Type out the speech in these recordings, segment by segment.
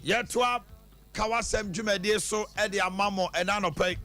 Yetwa kawasem dwumade so e de amamo enanopai.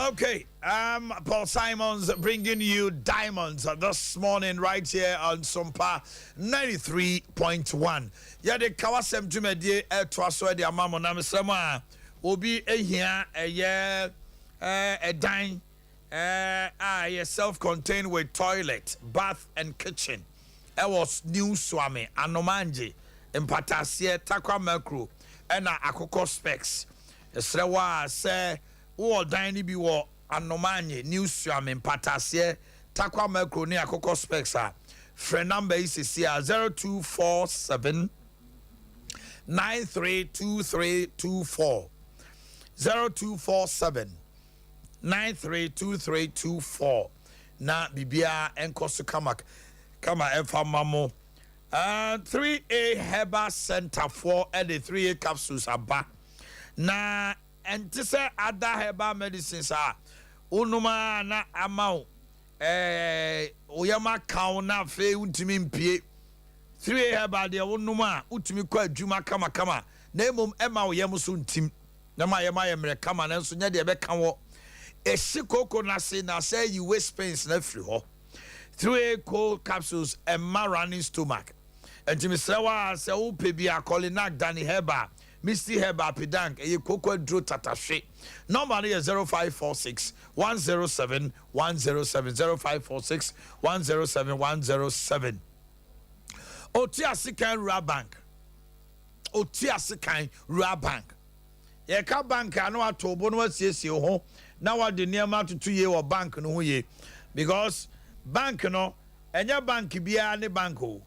Okay, Paul Simons bringing you Diamonds this morning right here on Sompa 93.1. Yeah, the Kawasem Jumedi Twaso de Amamo Namsama will be a here a dine self-contained with toilet, bath, and kitchen. It was new Swami, Anomanji, Impatasia, Takwa Merkru, and Akoko Specs. Srewa say. Wo dan bi wo anomanye new swam Impatasia, Takwa Merkru ni Akoko Specs a. Friend number is 0247 932324 0247 932324 na bibia enkoso kama efa mamo 3A Herbal Center for the 3A capsules aba na and to say other herbal medicines are unuma na amount oyama kauna fe untimi mpie 3 herbal de unuma utimi kwa adwuma kama na emom ema oyam so ntim na ma yema yemre kama na nso nya de be kan wo esikoko na se na say you waste pains na free ho 3 cold capsules and running stomach entimi sewa se wo pebia colinac dani herbal Misty Herbal Pidank, a cocoa drew tatashe. Normally 0546 107 107 0546 107 107. Otia Sikan Ra Bank. Otia Sikan Ra Bank. Yeka bank I know what to bonus yes you ho. Now what the near amount to 2 year or bank no ye. Because bank no and your bank be any banko.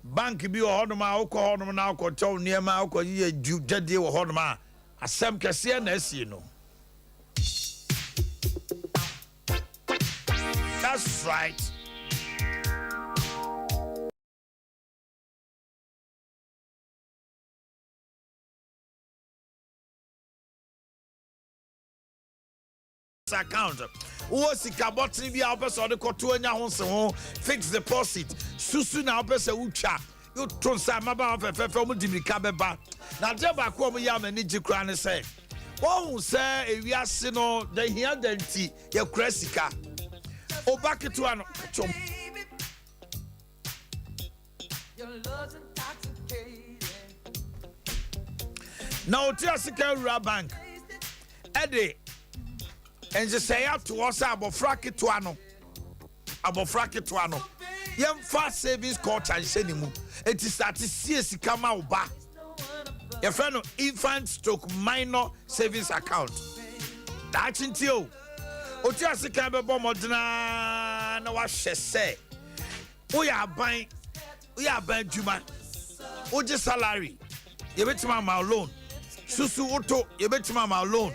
Bank bi o hodoma o ko hodoma na ko tow niema o ko ye jade o hodoma asem kese na asie no. That's right. Account what's the bottle be our person the koto anya ho se ho fixed deposit susu na person ucha you ton sa maba fefe mu dimika beba na de ba ko mu ya mani jikra ne say won say ewiase no the here danti ye kura sika obaketo ano chom now tia sika Rural Bank ede and just say out to us about frackituano. Young fast savings court and sending mu. It is at the CS come out back. Your friend of infant stroke minor savings account. That's into you. Otiasi Kabe Bomodna no was say. We are buying Juma. Oje salary. You bet my loan. Susu Oto, you bet my loan.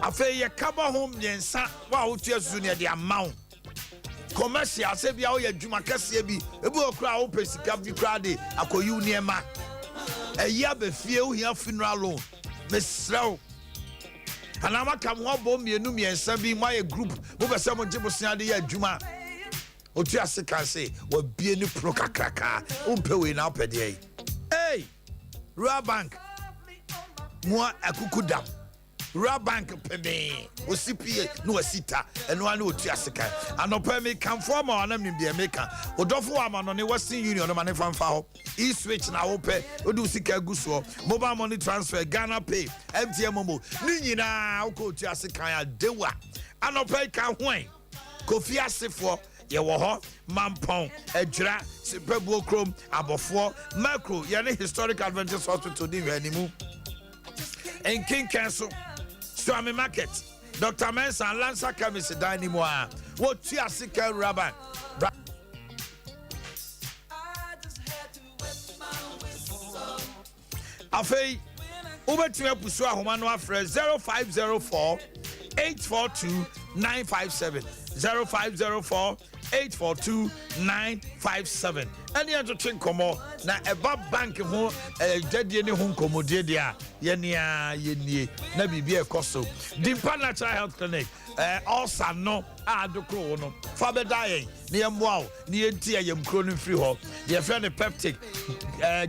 Afe ye kaba home yensa wa wotua su ne de amount commercial se bia wo ye dwuma kase bi ebi okra wo pesika bi kra de akoyu niema eya be fie wo hia funeral loan mesrew anama kam ho bo mienu miensa bi ma ye group wo be se mo jibosia de ye dwuma otua se kan se wa bie ni pro kakraka wo pewe na opede hey Rural Bank mo akukudam Rabank peme osipie no asita eno ane otu asika anopa me kan form ona me bia meka odofo ama no ne Western Union no mane famfa ho e-switch na wo pe odu sika guso mobile money transfer Ghana Pay MTN Momo ni nyina wo ko otu asika ya dewa anopa ka hwan Kofi Asefo ye wo ho Mampon Ejra Sepebuo Krom Abofo Macro ye ne Historic Adventist Hospital di hwanimu en King Council Swami Market Dr. Mensa Lancer Chemist Dynamo what tu asika Rabban Afei ubetime pusu ahoma no afre 0504 842 957 0504 842 957 any to think komo na eba bank ho dwadie ne ho komodie dia ye nie na bibia ekoso Dimpa Natural Health Clinic also no adokro no fa bedaye ne yemboa ne yentie yemkro no free ho ye friend peptic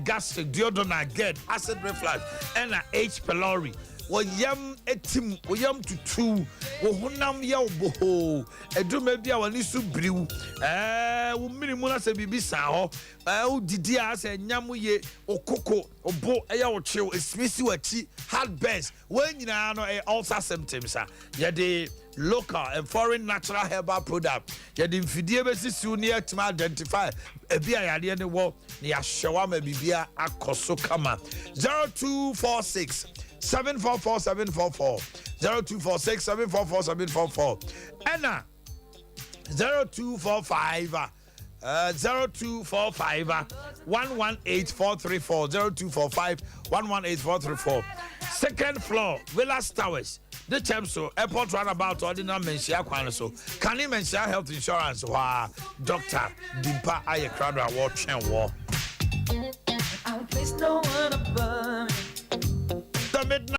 gastric duodenal gerd acid reflux and H pylori woyam etim woyam tutu wo honam ya oboho eduma bia wani su briw wo minimu na se bibisa ho wo didi a se nyam ye okoko obo eya wo chew esmisi wachi heartburns wanyina no ulcer symptoms ye de local and foreign natural herbal product ye de mfidie besisiu ne atima identify ebia yade ne wo ne ya hyewa ma bibia akoso kama 0246 744 744 0246 744 744 Anna 0245 0245 118 434 0245 118 434 second floor Villas Towers the Chemso airport runabout ordinary mensia kwan so can you mention health insurance wa Dr. Dimpa Aye Crowder Award chen wo I place no one above the midnight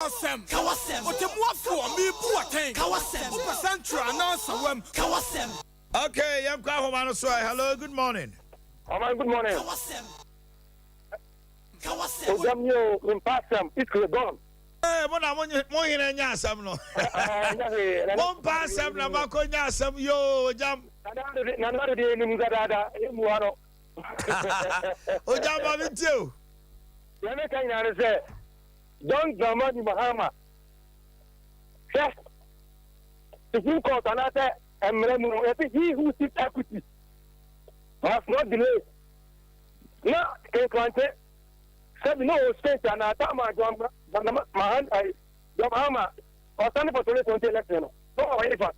Kawasem. What a more for me, Boakye. Kawasem. Central announcer. Kawasem. Okay, yam kwa homa so. Hello, good morning. Good morning. Kawasem. Ojamyo impasam ikre gone. Mona mo hire nya asam no. Mo pa asam na mako nya asam yo jam. Na de ni muzadada emu ano. O jam ba bitio. Ya me kan ya say don't drama di Mahama. Yes. The Supreme Court another emremu he who seeks equity must not delay. Now, in Quante, said no state and Atama Mahan, Yamama, or Sunday for 2020 election. No, anything.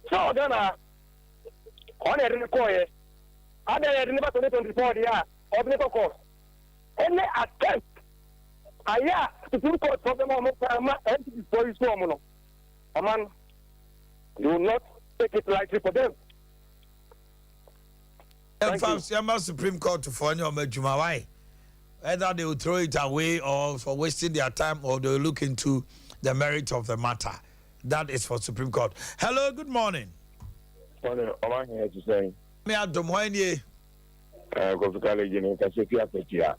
So then, on a record, other than 2024, yeah, or the course. Any attempt, I Supreme Court for the moment, and before you saw Mono. A man, you will not take it lightly for them. In fact, the Supreme Court to find your Majuma. Why? Either they will throw it away or for wasting their time, or they will look into the merit of the matter. That is for Supreme Court. Hello, good morning. Morning, Omanhene to say. Me Adam Wanye. Go to college in Cassia Petia.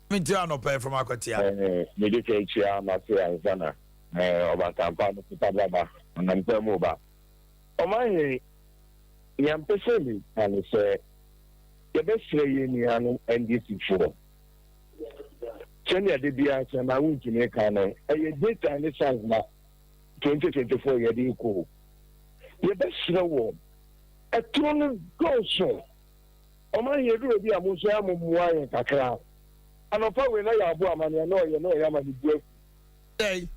Me too, no pay from Aquatia. Medicatia, Matia, and Sana. About Tampa, Tababa, and I'm Moba. Omanhene, Yam Peseli, and he said, the best way in NDC for. Kenya Adea Akye Abia won't make an a data and the size now 2024 year equal. The best slow a tone go so. Omanhene will be a museum of Moai and Kakra. And of how we know your boy, man, you know, Yamadi Blue. Hey,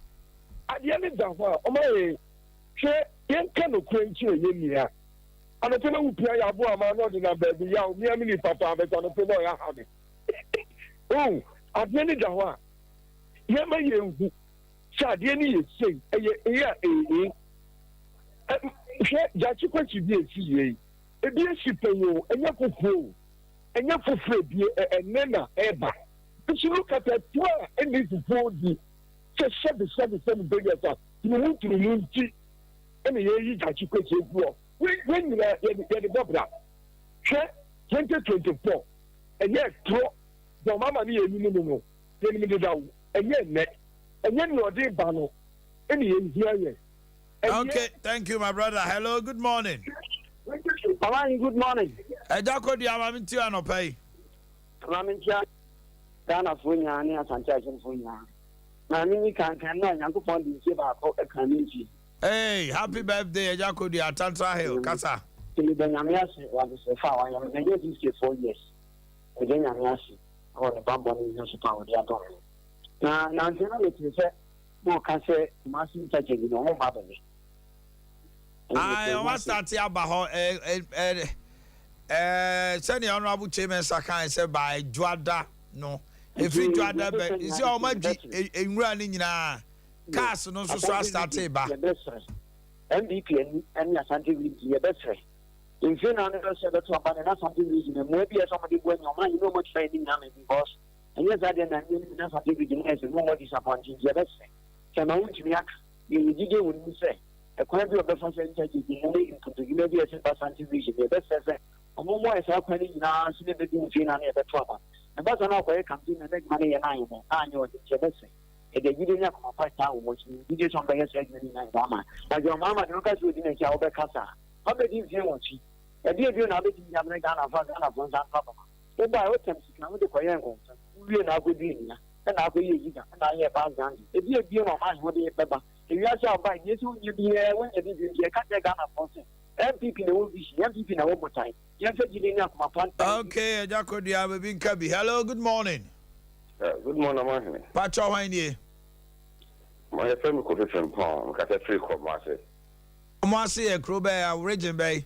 at the end of the day, Omanhene, share can quench you. And I tell you, I bought my not in a baby, young, near me, Papa, but on a pillow I have it. Oh, I've many Dawa. Yama, you said, any say, that you can be a CA. A dear ship, you, and you're for fool, and you're for free, and Nana, ever. But you look at that, and this is for the just 7 billion. You want to remove tea, and the year that you could say, when you are the Bobra, 2024, and yet, the Mamma, you know, and yet, net, and yet, you are dear Bano, and here. Okay, thank you, my brother. Hello, good morning. Good morning. Ejako di amaminti anopai. Amaminti Ghana Funya and Santiago Funya. Na mimi kan na Nyankopon di se ba ko ekaniji. Hey, happy birthday, Ejako di Atantra Hill, Kasa. Tili de nyamiase wa se fa wa yam na ye di 4 years. E de nyamiase o ne bambo ni no super o di ato. Na ntena le ti se mo ka se masin ta je no mo ba be. I was starting about send the honorable chairman Sakan said by Juada no. If you Juada, is your magic in running cars no so started by MVP and Asante with your best friend. In Finland, I said that's about something reason, and maybe somebody when your mind, you know much training now, because and yes, I didn't know something reason as no more disappointing your best friend. Can I want to react? You did it when you say. A quantity of the first sentence is only into maybe a simple vision. The best says, a more is happening now, see the being seen on the trouble. And that's an offer comes in and make money and I know it's your best. If they didn't have a 5,000 watching, you did something else like Mama. But your Mama, you guys would in a job at Casa. How many of you want she? A dear, you know, you have a gun of one problem. But by what time she can with the Korean woman, we are now good being, and I'll be and I hear about Gandhi. If you have no mind, what do you remember? If you are by this, you be here when you can't get Ghana for MPP will be MPP in a one more time. You have to get enough my plan. Okay, Jacko, you have been Kabi. Hello, good morning. Good morning, Omanhene. Pacho Wanye. My friend could have Pong, got a free commerce. Omasi a Krube, Region Bay.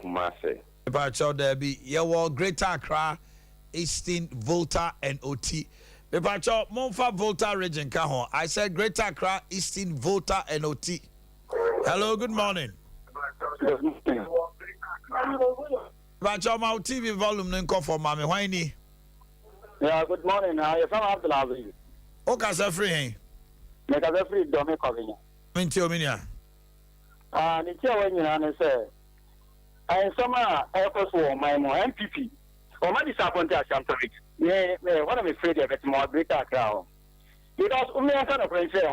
Kumase. Pacho, there be your Greater Accra, Eastern, Volta, and OT. Pacho, Monfa, Volta, Region Kahon. I said Greater Accra, Eastern, Volta, and OT. Hello, good morning. Pacho, my TV volume, then call for Mammy Whiny. Yeah, good morning. You're from Abdulaziz. Okay, sir, free. Make a free domain covering. Minti Ominia. It's your when you answer. I summer airport for my MPP. Or my disappointed at Shantarik. Yeah, one of my afraid of it more greater crowd. Because only a kind of friend say,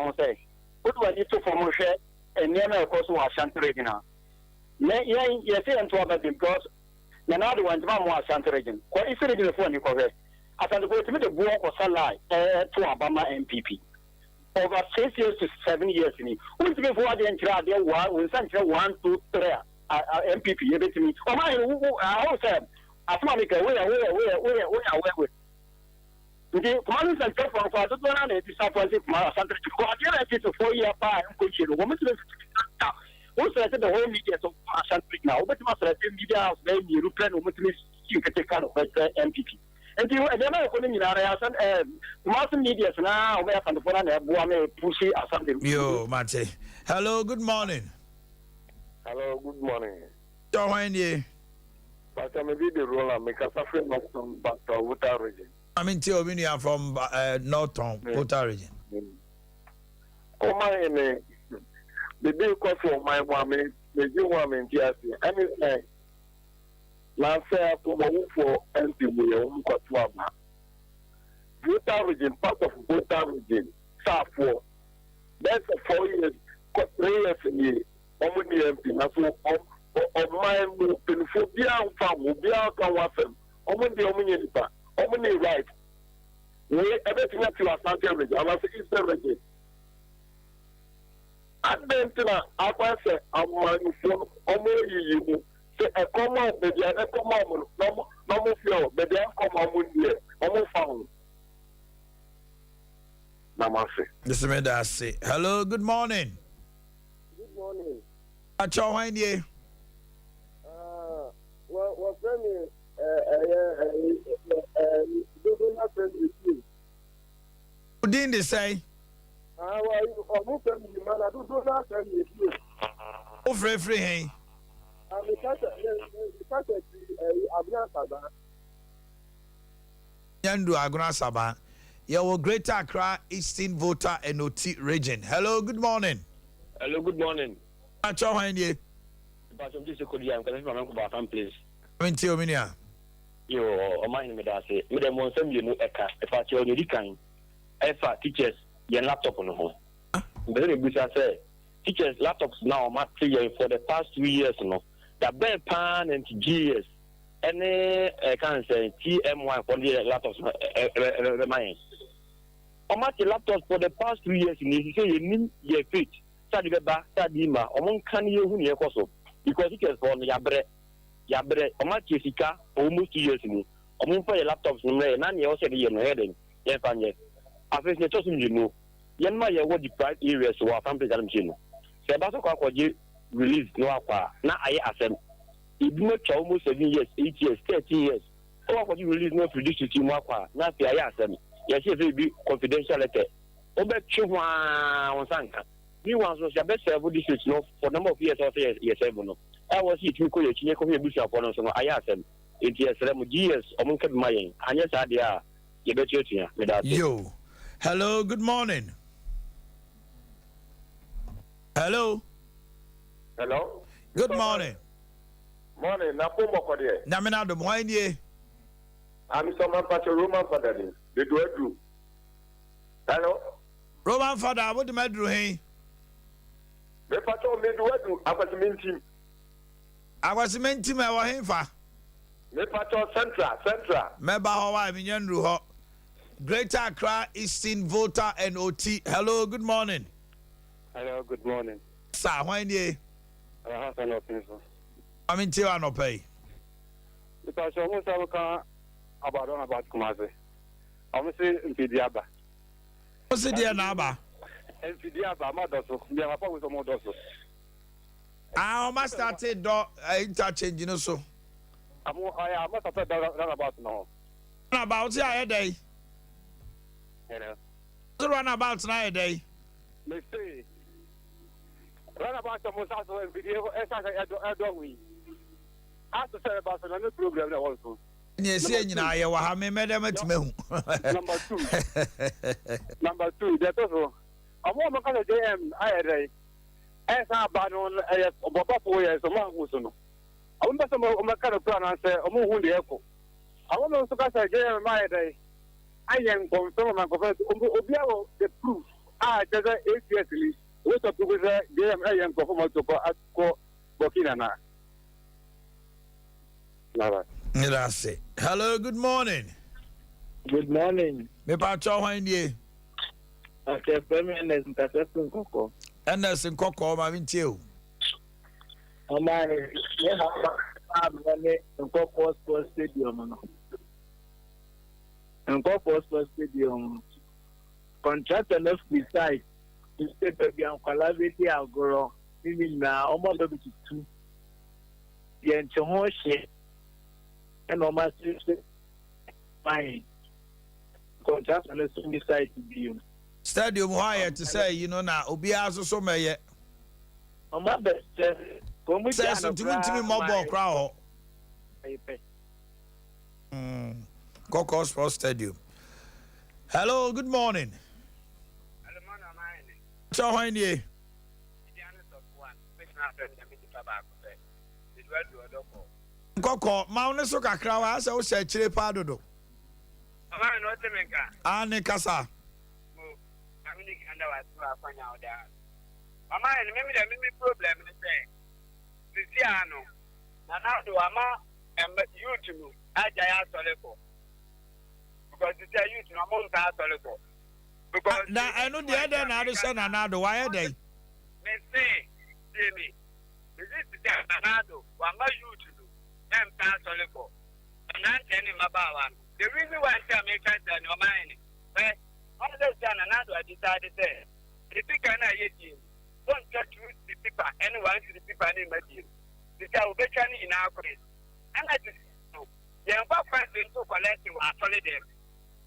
what do I need to form share and near my course was Shantarik now? Yes, and to other because another one's more Shantarik. What is it in the phone you cover? As I go to meet the work of Salai to Obama MPP. Over 6 years to 7 years in it. Who's before the entire day, one, 1, 2, 3, MPP, everything me. Oh, my, I said, as Monica, where. The commanders and from Father Donald is disappointed from our Santa Cruz. It's a 4-year part and coach. The woman who said the whole media of Santa now, but must have media house, maybe European woman to take care of MPP. And you are never going in areas and mass media now, where from the phone and pushy or something. Yo, Mate. Hello, good morning. Hello, good morning. So, when you? But I'm a video roller, make a suffering of some back to water region. I'm in Ominia from Northern Water region. Omanhene, the day call for my woman, the new woman, anything. Last year, for MP, we own Quatuaba. Water region, part of water region, South for. That's 4 years, 3 years in the Omanhene MP, that's what of my painful beyond farm, beyond Kawafem, Omanhene Omanhene right. We everything up to our Santa region, our Eastern region. And then, I was saying, I'm my phone, you. A common, baby, a common, no flow, but they come on here, almost found. Namaste. This is Medasi. Hello, good morning. Good morning. Acho Wanye. Well, friend, do not friend with you. Who didn't they say? Well, you friend with man, I do not friend with you. Oh, free, hey. I'm a cat at Abia Akye. Yandu Aguna Saba. Your Greater Accra Eastern Voter NOT region. Hello, good morning. Hello, good morning. Acho Wanye. But I'm just a Korean. I'm going to go back please. Minti Ominia. Yo, Omanhene Yaw. Me dem won sem you know eka. If I tell you the kind, efa teachers your laptop on home. But then we say teachers laptops now ma 3 years for the past 2 years no. The best pan and GS. Any can say TM1 for the laptops mine. Omati laptops for the past 2 years in you say you need your fit. Sadi beba, sadi ma, omon kan ye hu ne ekoso. Because teachers for yabre omati sika almost 2 years ni. Omon for your laptops no na ne o say the no heading. Yen fanye. Afes ne tosun you know. Yen ma ye wo the private areas wa family jam chino. Se ba so kwa release no akwa na aye asem ibimo cha almost 7 years 8 years 13 years o akwa release no produce ti mo akwa na fi aye asem ye say be confidential letter o be chwa won sanka ni wan so ya be serve this no for number of years or years 7 no I was it ko ye chinye ko ye busia for no so aye asem it yes rem GS o mun ka bi mayen anya sa dia ye be chetia me that Yo. Hello, good morning. Hello. Hello? Good morning. Morning, Napomo Kodia. Namina de Moine. I'm someone Pacho Roman Father. They do it through. Hello? Roman father, what do I do? Hey, The Pacho made do it through. I was minting. I was meant to my wife. The Pacho Central. Member Hawaii, Minyanru Ho. Greater Accra Eastern Voter NOT. Hello, good morning. hello good morning Sir, when ye? I'm in Tiwa no pay. because almost I can about Kumasi. I'm saying Mpidiaba. What's the dear Naba? Mpidiaba, my daughter. They are with some more daughter. I must start a dog interchange, you know, so. I must have said that about now. About a day. You know. So run about tonight a day. Let's see. Run about the most also video as I don't we. I have to say about another program also. Nye se nyina ye wa ha me medem atimahu. Number 2. Number 2, that also. I want to call JM I esa ba no oboba po ye so ma hu so no. I want to o kind of plan and say o mo hu de eko. I want to call JM I am confirm my confirm obiawo the proof. Just 8 years least. What of people say JM I am confirm to go Burkina na. Hello, good morning. Good morning. Me pa cho hwan die. Okay, Premier Intercession Koko. Anderson Koko ma vintie o. Omanhene Yaw in Koko Sports Stadium no. In Koko Sports Stadium. Contractor left beside. You say baby am collaborate agoro. Meaning na omo do bi tu. Ye nche ho hye. And almost fine. Contract and let's decide to be you. Stadium why to say, you know, now Obi so may On my best, say something to me more ball crowd. Coco Sports Stadium. Hello, good morning. So how are you? Koko, maune so kakra wa se o se chire pa dodo. Mama no temenka. Ane kasa. Mo, amini kanda wa tu afanya oda. Mama ni mimi problem ni say. Sisi ano. Na na do ama youth no aja ya soleko. Because it's a youth no mo nta soleko. Because na I know the other na do say na do why dey. Me say, see me. This is the na do wa ma youth and Pasolico. And I'm telling him about one. The reason why I'm making an Omanhene, but all this done another I decided there. The people are not don't just use the people, anyone to the people in my deal. The cow became in our place. And I just know. The important to collect you are solid them.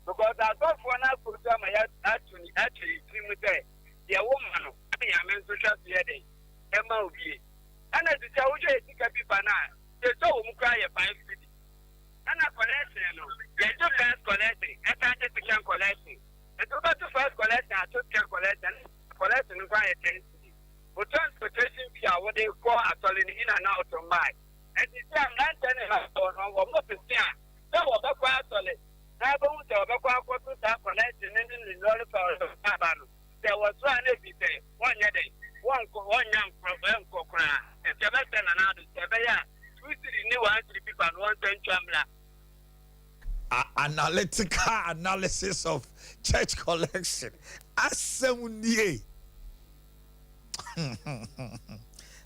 Because I thought for an apple time I had actually seen with there. The woman, I mean, I'm in social media. Emma will be. And I just tell you, I think people now. They told him cry a 5 city. And I collecting, they took first collecting, I started to can collecting. They took to first collecting, I took can collecting, collecting cry a 10 city. But transportation fee, what they call a solid in and out of my. And this time, not telling her, or not to see her. They were back quite solid. Now, I won't tell back what to start collecting and then the Lord of Tabano. There was one every day, 1 day, one young problem, and Sebastian and others, Sebastian. Analytical analysis of church collection. Asemunie.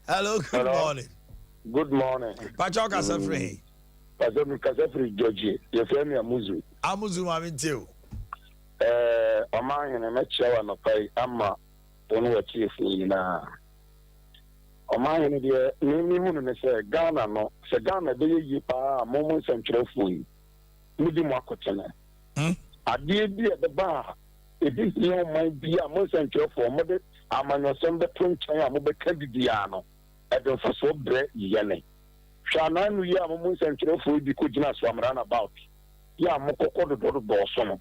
Hello, good morning. Good morning. Pacho Kasafri. Pacho Kasafri Georgie. You feel me Amuzu. Amuzu Mamintiu. Omanhene mechawa no pai ama onu wachi fu na. Omanhene de ni hunu ne se Ghana no se Ghana de yi pa momo nsentwerefo yi mudi mo akotene ade bi e ba e bi ni o man bi a mo nsentwerefo mo de amanyosem be tonchen a mo be kadidi ano e de faso bre yene hwana nu yi a mo nsentwerefo bi ko gina so amran about ya mo kokodo do so no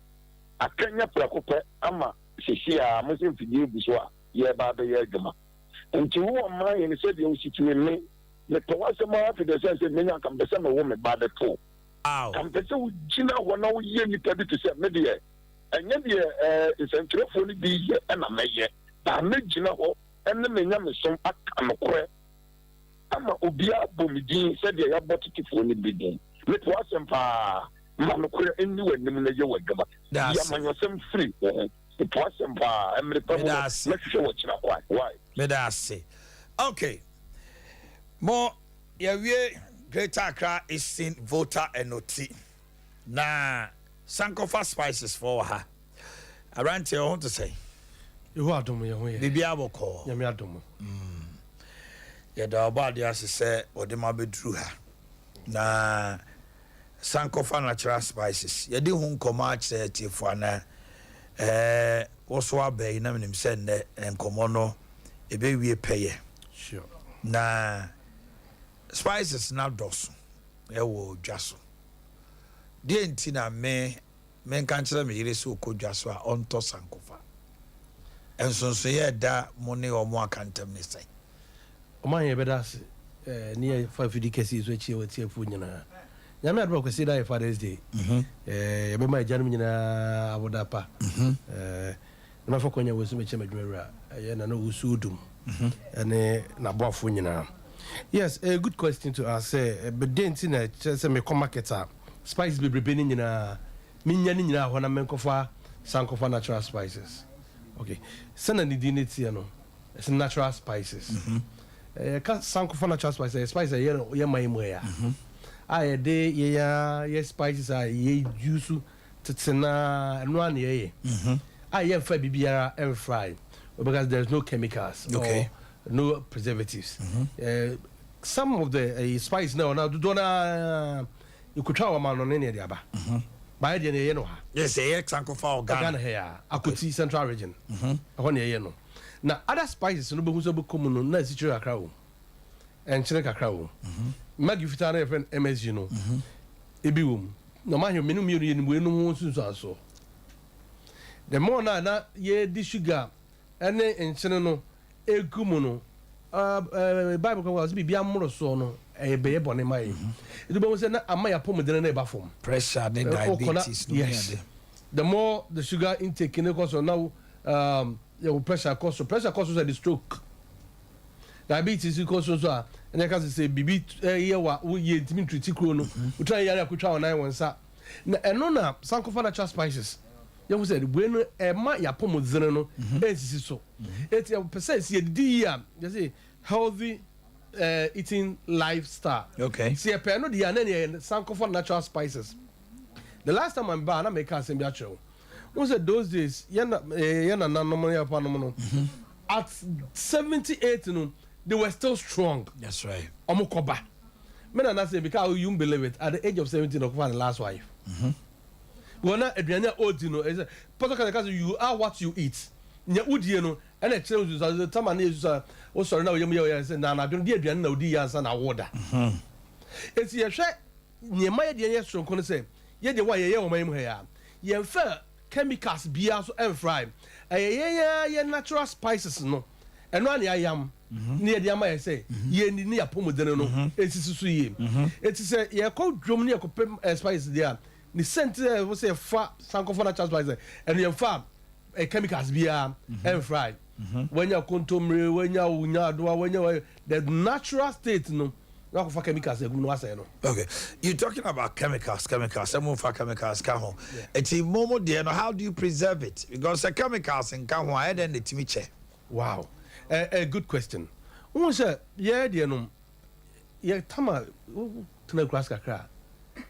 akanya prakope ama sisi a mo semfidie bu so a ye ba be ye adwuma nti wo man yin se de usitwe me le to wase ma afi de sense me nya kam de se me wo me ba de to kam de se wo gina wo na wo ye ni tabi to se me de enye de sentrefo ni bi ye na me ye ba me gina ho enne me nya me som aka me kore ama obi abo me din se de ya botitifo ni bi din le to wase mpa ma me kore enni wanim na ye wagaba ya manyosem free it wasn't why? Okay. More Yawie Greater Accra is seen voter NOT. Na Sankofa spices for her. I ran to want to say. You are doing your way. Bibi Aboko. Yamiadomo. Yeah, the body as say, or the mabe drew her. Na Sankofa natural spices. You do home command say for na. Also abe na menim send enkomo no ebe wie peye sure na spices na dos e wo dwaso deɛ nti na me nka nkyerɛ me yere so okodwa so a ɔntɔ sankofa ensonso yɛ da mo ne ɔmo akantam ne sɛ Omanhene bɛda ase ne fa fidi kɛse so akyie wɔtie fu nyinaa nyame adoma kwasi da Father's Day yɛbɛma agyanom nyinaa aboda pa na mafa kwanya wɔ so mekyɛ madwumawura ɛyɛ na wɔsu dum ɛne naboafo nyinaa. Yes, a good question to ask. But then, say me come market spices be bringing nyina minya ni nyina ho na menkofa sankofa natural spices. Okay, send the dignity no. It's natural spices. Sankofa natural spices. Spices ye my moya. I de ye spices are ye juice tetsena no an ye. I ye fa bibiara and fry because there's no chemicals. Okay. No preservatives. Some of the spice now don't you could try a man on any other. By the you know, yes, a sankofa organ here. I could see Central region. On the you know. Now other spices no who's a common no situ crow and chineka crow. Maggie Fitana friend MS you know. Ebium. No man you minimum in we no so. The more na ye the sugar and then no egumuno Bible was be more so no e be bone mai it be say na amaya pomodene na eba form pressure and diabetes no. Yes, the more the sugar intake in cause now your pressure cause the stroke, diabetes cause so and I can say bibi ye wa ye ntimi treat kro no we try yare akotwa onan wonsa na eno na sankofa natural spices you said when ma ya pomodene no esisi so it percent see di ya you say healthy eating lifestyle. Okay, see a no the and sankofa natural spices. The last time I'm bad I make us be actual who said those days yana normally upon at 78 no they were still strong. That's right. Omokoba men and I say because you believe it at the age of 17 of the last wife. Well, not a old, you know, is a particular you are what you eat. Nya udie no and it tells you the time and is also now you say na don't dear no dias and water. It's your share near my dear so can say ye the way ye o my here. Ye fair chemicals be also and fry. Ye natural spices no. And one I am near the ama say ye near pomodeno no. It is so ye. It is a ye called drum near spice there. The scent was a fat sankofa natural spices and your farm a chemicals be and fried. When you're contumely, when you're the natural state no for chemicals. Okay, you're talking about chemicals. Some of our chemicals come home. It's a momo dear. How do you preserve it? Because the chemicals in come home, I then the timiche. Wow, a good question. Who said, yeah, dear no, yeah, Tama, to the grass crack.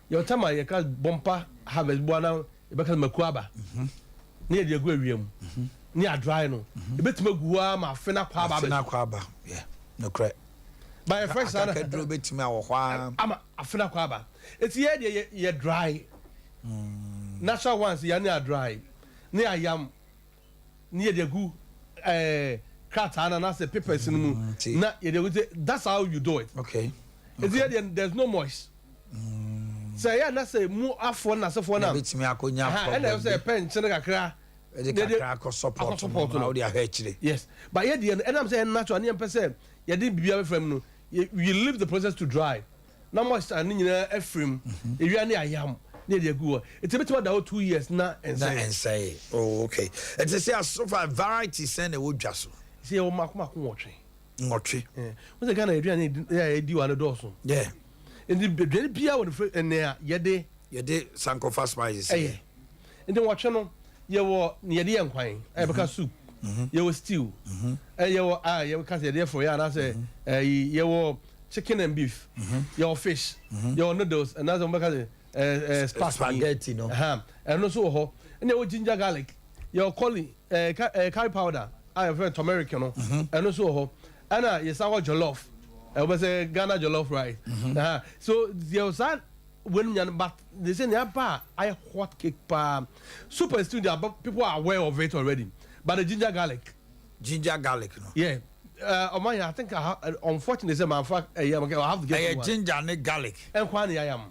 Your Tama, you can't bumper have a buana, because Makwaba. Near the aquarium, near dry no. A bit Magua, Fena Kwaba. Yeah, no crack. By a fresh son, I can do bit to me while I'm a Fena Kwaba. It's the idea you're dry. Natural ones, you're near dry. Near yam, near the goo, Kratana, and I say peppers in the moon. That's how you do it. Okay. It's the idea there's no moist. So yeah, that's a more afon as a phone. It's me, I could not. And I say pen, Seneca. Support. Yes, but yet and I'm saying natural 9%. You didn't be from you leave the process to dry. Now much and in a frame. If you are near yam, near the go. It's a bit about 2 years now and say. Oh, okay. It's a say so far variety send a wood just. See, oh, Mark watching. Watching. What's the kind of idea do on the dorsal? Yeah. And the beer and there, yede sankofa spices. And then what channel? You were near the inquiry. I because soup. You were stew. You were you cast there for you. And I say, you were chicken and beef. Your fish. Your noodles. And that's because spaghetti, no. And also, and you were ginger garlic. Your collie, curry powder. I have heard American. And also, Anna, yes, our jollof. I was a Ghana jollof rice. So there was that when but they say I hot cake pa super studio, but people are aware of it already. But the ginger garlic, no. Yeah. I think I have, unfortunately, I have to get ginger and garlic. And Kwani I am.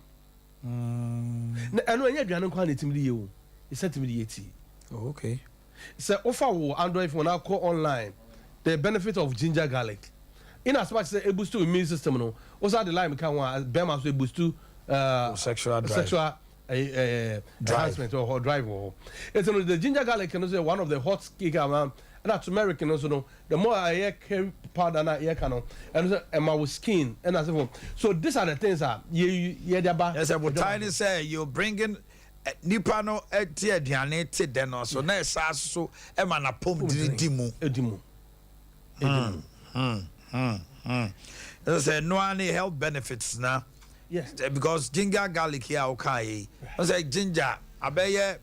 ɛno ɛnyɛ aduane nkwa na ɛtumi de yɛ o ɛsɛ tumi de yɛ tea. Okay. Sɛ wofa wo Android phone na kɔ online the benefit of ginger garlic in as much as it boosts your immune system no also the lime can one bema so boost to sexual enhancement or drive or it's the ginger garlic can also one of the hot kick and turmeric and also no the more I carry powder na ear canon and my skin and as so these are the things that you yes but tiny say you're bringing nipa no eti aduane te de no so na esa so e ma na pom edimu say no any health benefits na. Yes, because ginger garlic here okay. I say ginger abeye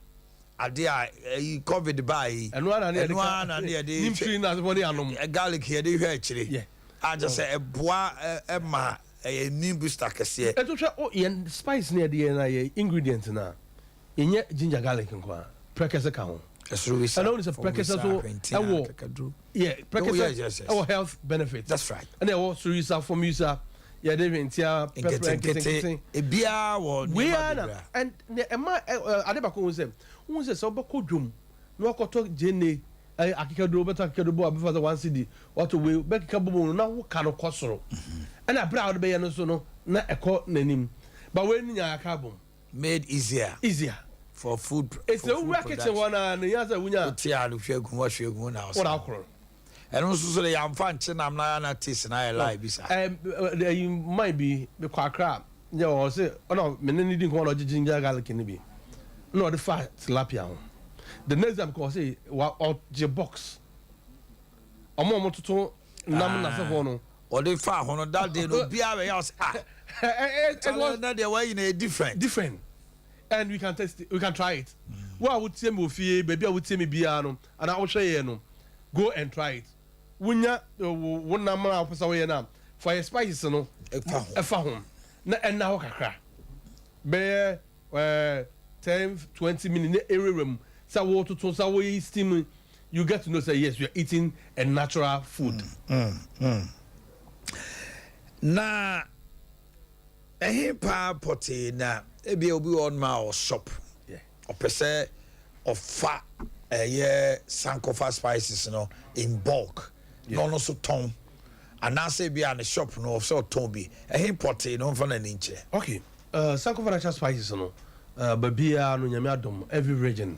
Adea COVID by and one and garlic here they hear actually. Yeah, I just say a bois ma a new booster kase. And to try spice near the ingredients na in ginger garlic and precursor count. I know it's a precursor so yeah precursor our health benefits. That's right. And then also use for music. Yeah, they been tia pepper and bia we are and Emma Adebako say who say so bako dwom no akoto jene akikaduro beta akikaduro abefa the 1 cedi what we beka kabomo na wo ka no kosoro and abra wo be no so no na ekọ nanim but we nya akabom made easier for food. It's a work kitchen one and yaza wunya tia lu hwegu hwegu na what akro and also so the am fan chinam na taste na lie bisa you might be the kwakra yeah or say oh no me need ko ginger garlic ni bi no the fat tilapia the next time ko say or the box omo toto nam na se ho no or the fa ho no that day no bia we house it was not the way in a different and we can test it, we can try it what would say me ofie baby I would say me bia no and I will show you no go and try it wunya wonna ma apesa we na for your spices no efa hom na enna ho kakra be 10-20 minutes ererem sa wo to sa wo steam you get to know say yes you are eating a natural food na pa pote na ebi obi on ma or shop yeah opese of fat sankofa spices no in bulk no so ton and now say be an shop no so ton bi pote no for na ninche okay sankofa natural spices no but bia no nyame adom every region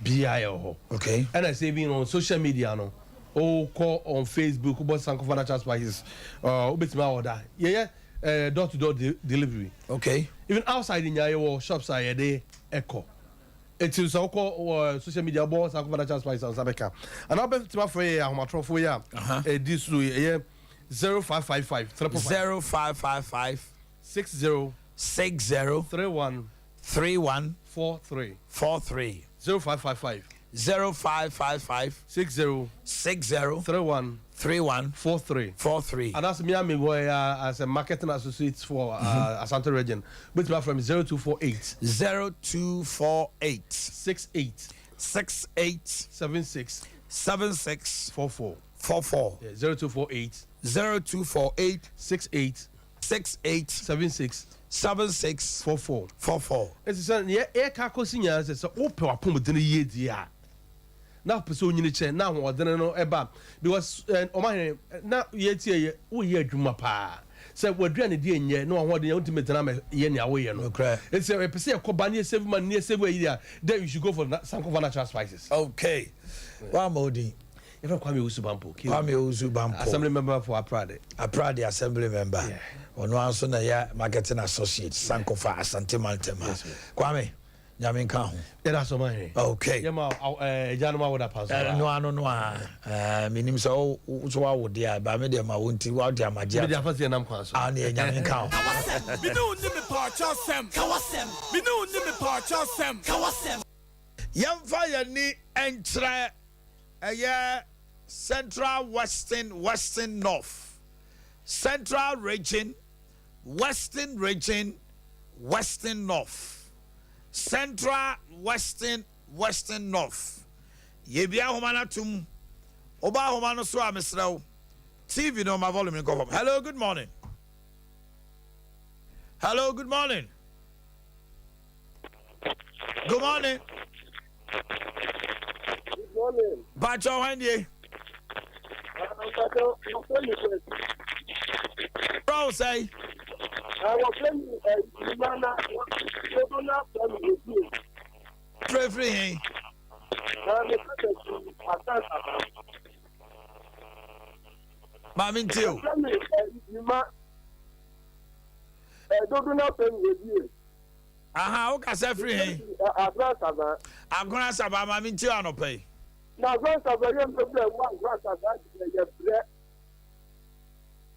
bia ho okay and I say being on social media no call on Facebook about sankofa natural spices obetima order door to door delivery okay even outside in your shops are there echo. It is so called social media boss and financial spice and Sabeka. And I'll be to my friend, I'm a trophy. This 0555 0555 60 31 43 0555 60 31 43. And that's me as a marketing associate for Asante region. But my from 0248 68 76 44 yeah, 0248 68 76 44. It's a yeah kakosinya says open upon the year dia. Now person you need now or no eba because Omanhene now ye wo ye adwuma pa say wadua ne die nye no ho de ultimate na ye ne awo ye no it's a person e koba ne save man ne save ye then you should go for sankofa natural spices. Okay wa modi if Kwame Usubampo assembly member for Aprade assembly member ono anso na ya marketing associate sankofa Asante Mantema Kwame nyame nka ho that's Omanhene okay yema janoma woda pass no minim so so wa wo dia ba me dia ma wonti wa dia ma dia me dia fast nam kwan so na nyame nka ho bi no ni me pa cha sem yamfa ya ni entre central western north central region western north central western north yebia homana tum oba homano so amesraw TV no my volume go up. Hello good morning Good morning. Good morning. Pacho Wendy. Bro, say. I was playing Free. Mami too. Aha, o ka say free. Agora saba mami too anope. Na grand sabaye mbe one grand sabaye ye bre.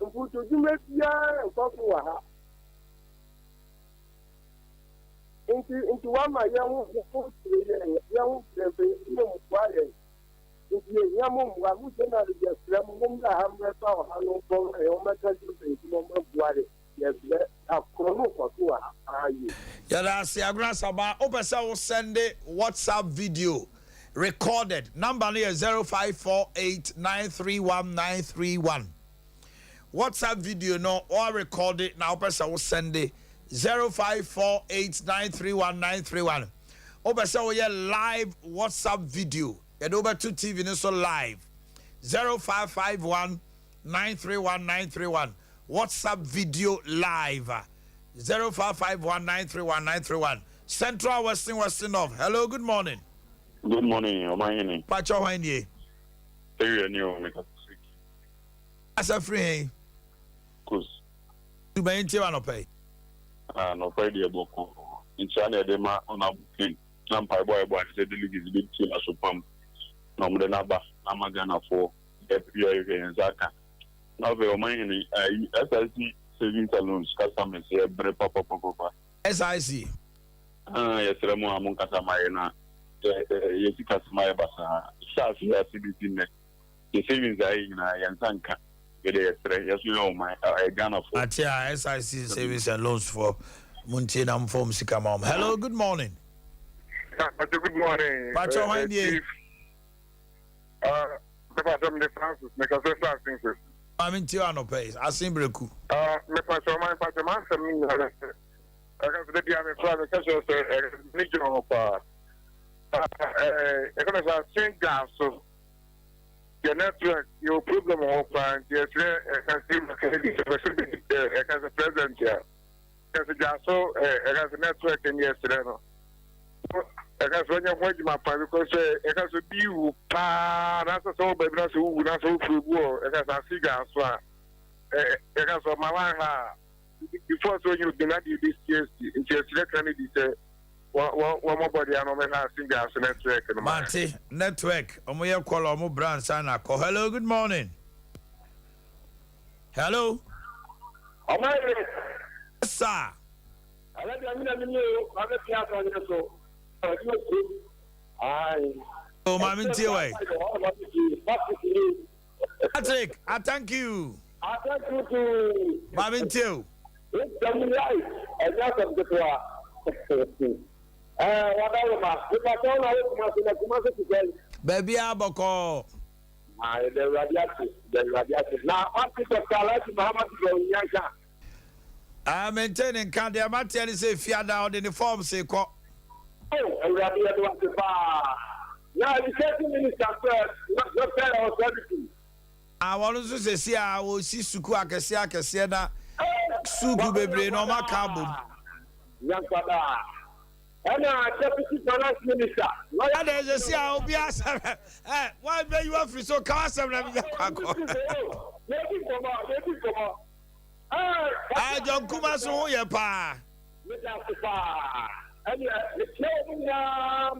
Mfutu jume bia nkofu wa ha. Inti wa ma ye hu hu ye hu brebe ye mu kwale. Inti ye mu wa mu se na ye bre mu na ha mre pa ha no ko e o ma ta ju se mu mu kwale ye bre akoro ko wa ayi. Yada si agora saba o pesa wo send WhatsApp video recorded. Number is 0548931931. WhatsApp video no or record it now. Person will send it 0548931931. Opesa will live WhatsApp video. Get over to TV no so live 0551931931. WhatsApp video live 0551931931. Central Western North. Hello, good morning. Good morning, Omanhene. Pacho Wendy. Very new, Mr. As a free. Cause you may not pay. No Friday boko. In China, they ma on a booking. Nampa boy said the league is big team as a pump. No more than Namagana for every year in Zaka. Now, the Omanhene, SIC savings loans, customers here, papa. SIC. Yes, Remo among Casamayana. Yes, Casamaya Basa. Shafi CBT net. The savings are in Yansanka. Yes, you know, my Ghana for. Atia SIC savings and loans for Muntinam from Sikamam. Hello, good morning. Good morning. Pacho Wendy. The Francis, make us things. I'm in Tiano Pays. I seen Breku. Me Pacho, my Pacho, man, some I can say the other question is religion of economic change gas. So your network, your problem of yes, I can see the president here. Because so I have a network in yesterday. I can when you watch my part because I can be you. That's all, baby. That's who. That's who free war. I can see gas. I can so my wife. Before so you do not do this case, in yesterday Kennedy said, one more body and over now sing gas network. Mate, network. Omoya call Omo brand sana. Hello, good morning. Hello. Sir. I let you know. Oh, Mami Tiwai. Patrick, I thank you. I thank you to Mami Tiw. it's coming life. I just have to whatever. If I told I was Baby Aboko. the radiative. Now, what is the color to Muhammad Yanka? I'm maintaining candy. I'm not telling you, say, fear down in the form, say, Oh, and radiative was the bar. Now, the second minister first, not fair or everything. I want to say, see, I will see Suku Akasia na Suku baby, no ma cabo. Yankwada. And deputy finance minister. And there's a see, I will be asked, why may you have so custom? I don't come as oh, yeah, pa. And the chairman now,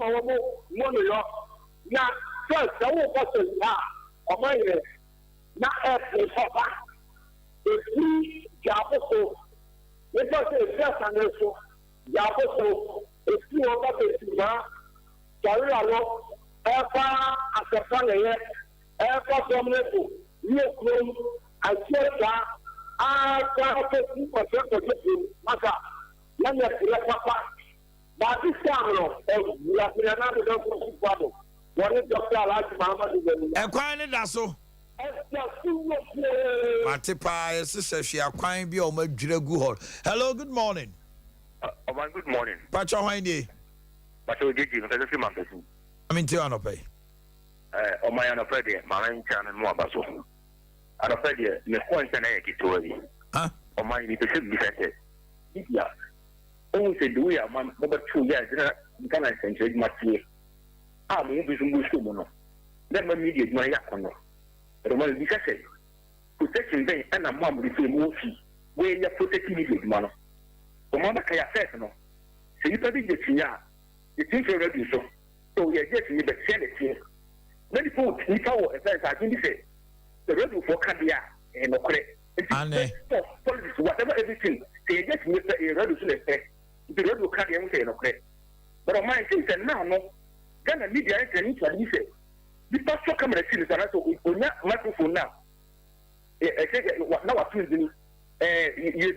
now, first, I won't question now. Omanhene, not at the papa. The free Jaboso, because it's just an issue. Jaboso, it's two of the Carrialo, Alpha, Asapane, Alpha Dominico, New Clone, and Chester, Alpha 50% of the Maka, Nanya Papa. But this time, we have been another problem. What is Dr. Alaji Muhammad? And quietly, that's so. Matipa, sister, she are crying be on my Hello, good morning. Good morning. Pacho Wendy. But so did you say man person? I mean, Tiano pay. On my own Freddie, my own channel more about so. And a Freddie, the point and I get to it. Huh? On my need to be better. Yeah. Oh, say, do we have one over 2 years? You can I send you much here. I'm going to be some good. Then my media is my yakon. But when you say, protection day and a mom with a movie where you're protecting me with money. The mother can affect no. So you probably get here. You think you're ready so. So you're getting the sell it here. Many people, if I were a person, I think say the road for Kadia and okay. Politics, whatever everything, they just make a road to the road will carry and okay. But on my things and now, no, Ghana media and say, the pastor come and see this on that microphone now. I say, what now I feel you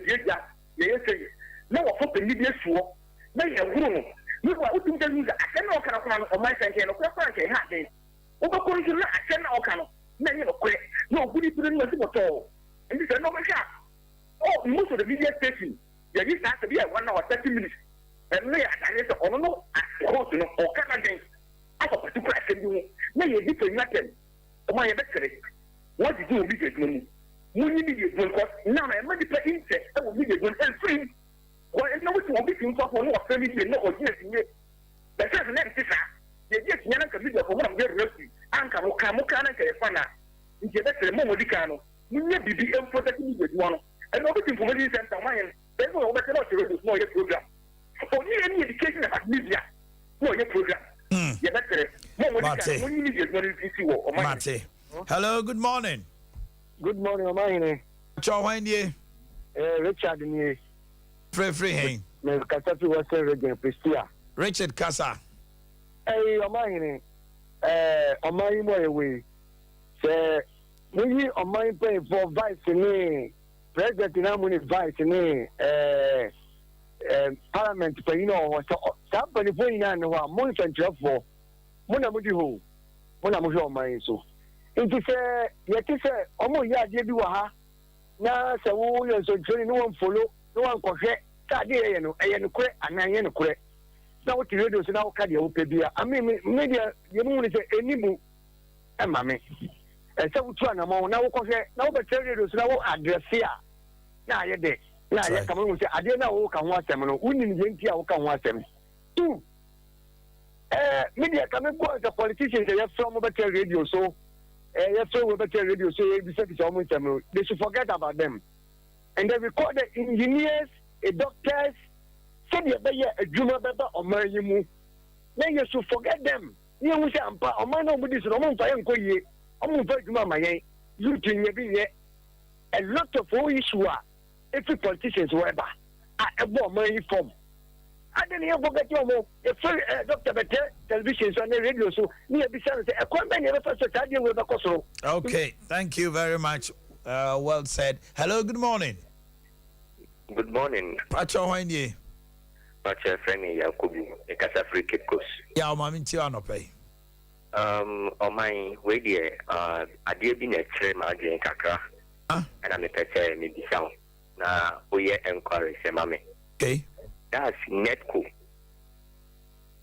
did that. You say, now I hope the media swore. Now you're wrong. You are putting the news. I cannot come on my side and okay, okay, over going to I cannot come. No, you know, no, good to the news at all. And this is no shot. Oh, most of the media station, you used to have to be at 1 hour 30 minutes. And they are or no, or Canadians. I have a particular thing. Now you did nothing. My better. What did you do with money? Money is because now I'm not the interest. I will be the one and free. Well, it's not what you want for no family, no, or yes, the first name is the yes, Yana can be the one of your rescue. Anka Mokana Fana. In the better Momodicano. You may be able to protect me with one. And everything for money center mine. Then we'll make a lot of small program. For any education about media, no, your program. Yeah, that's it. Mate. Hello, good morning. Good morning, Omanhene. Chawanye. Richard ni. Free hang. Me kasa fi Western Region Prestia. Richard Kasa. Hey, Omanhene. Omanhene mo ewe. Se we Omanhene pay for vice ni. President na mo ni vice ni parliament pay no so somebody point na no wa mo nfentre for. Mo na mo di ho. Mo na mo hwe Omanhene so. Nti sɛ yɛte sɛ ɔmo yɛ adeɛ bi wɔ ha na sɛ woyɛ nsɔntwerɛ ne wɔmfolo ne wɔnkɔhwɛ sɛ adeɛ yɛyɛ no ɛyɛ nokorɛ anaa ɛnyɛ nokorɛ na wote radio so na woka deɛ wopɛ bia ame medeɛ yɛmu hu ne sɛ ɛni mu ɛma me ɛsɛ wotu anammɔ na wokɔhwɛ na wobɛkyerɛ radio so na wo adrɛse a na ayɛ dɛ na ayɛ kama hu sɛ adeɛ no a wowoka ho asɛm no wonim deɛ nti a woka ho asɛm medeɛ ka mebɔ sɛ politicians a yɛfrɛ mo bɛkyerɛ radio so yes, so we better radio so they should forget about them. And they record the engineers, the doctors, say a juma better or Marimu. Then you should forget them. You know, say, I'm not with this Roman Fire and Koye, I'm very juma my you can be a lot of all issue. Every politicians, whatever, a more money form. I didn't even forget your move. Dr. Better television on the radio, so near beside a company never first idea with a coso. Okay, thank you very much. Well said. Hello, good morning. Good morning. Pacho Wanye. Pacho Freni Yakubu, a Casa Free Cape Coast. Yeah, Mammy Tiano on my way there, I did been a train margin Kakra, and I'm a pet, maybe sound. Now, we encourage a mammy. Okay. That's Netco.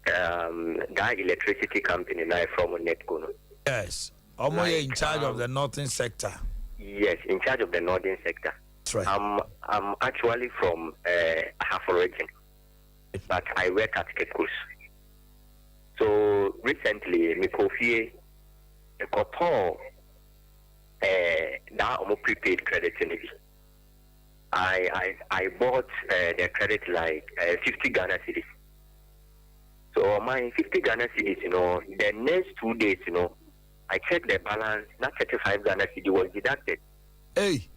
That electricity company now from Netco. Yes. Almost in charge of the northern sector. Yes, in charge of the northern sector. That's right. I'm actually from Ahafo region, but I work at Cape Coast. So recently, me coffee a couple that almost prepaid credit in it. I bought the credit like 50 Ghana cedis. So my 50 Ghana cedis, you know, the next 2 days, you know, I checked the balance, not 35 Ghana cedi was deducted. Hey.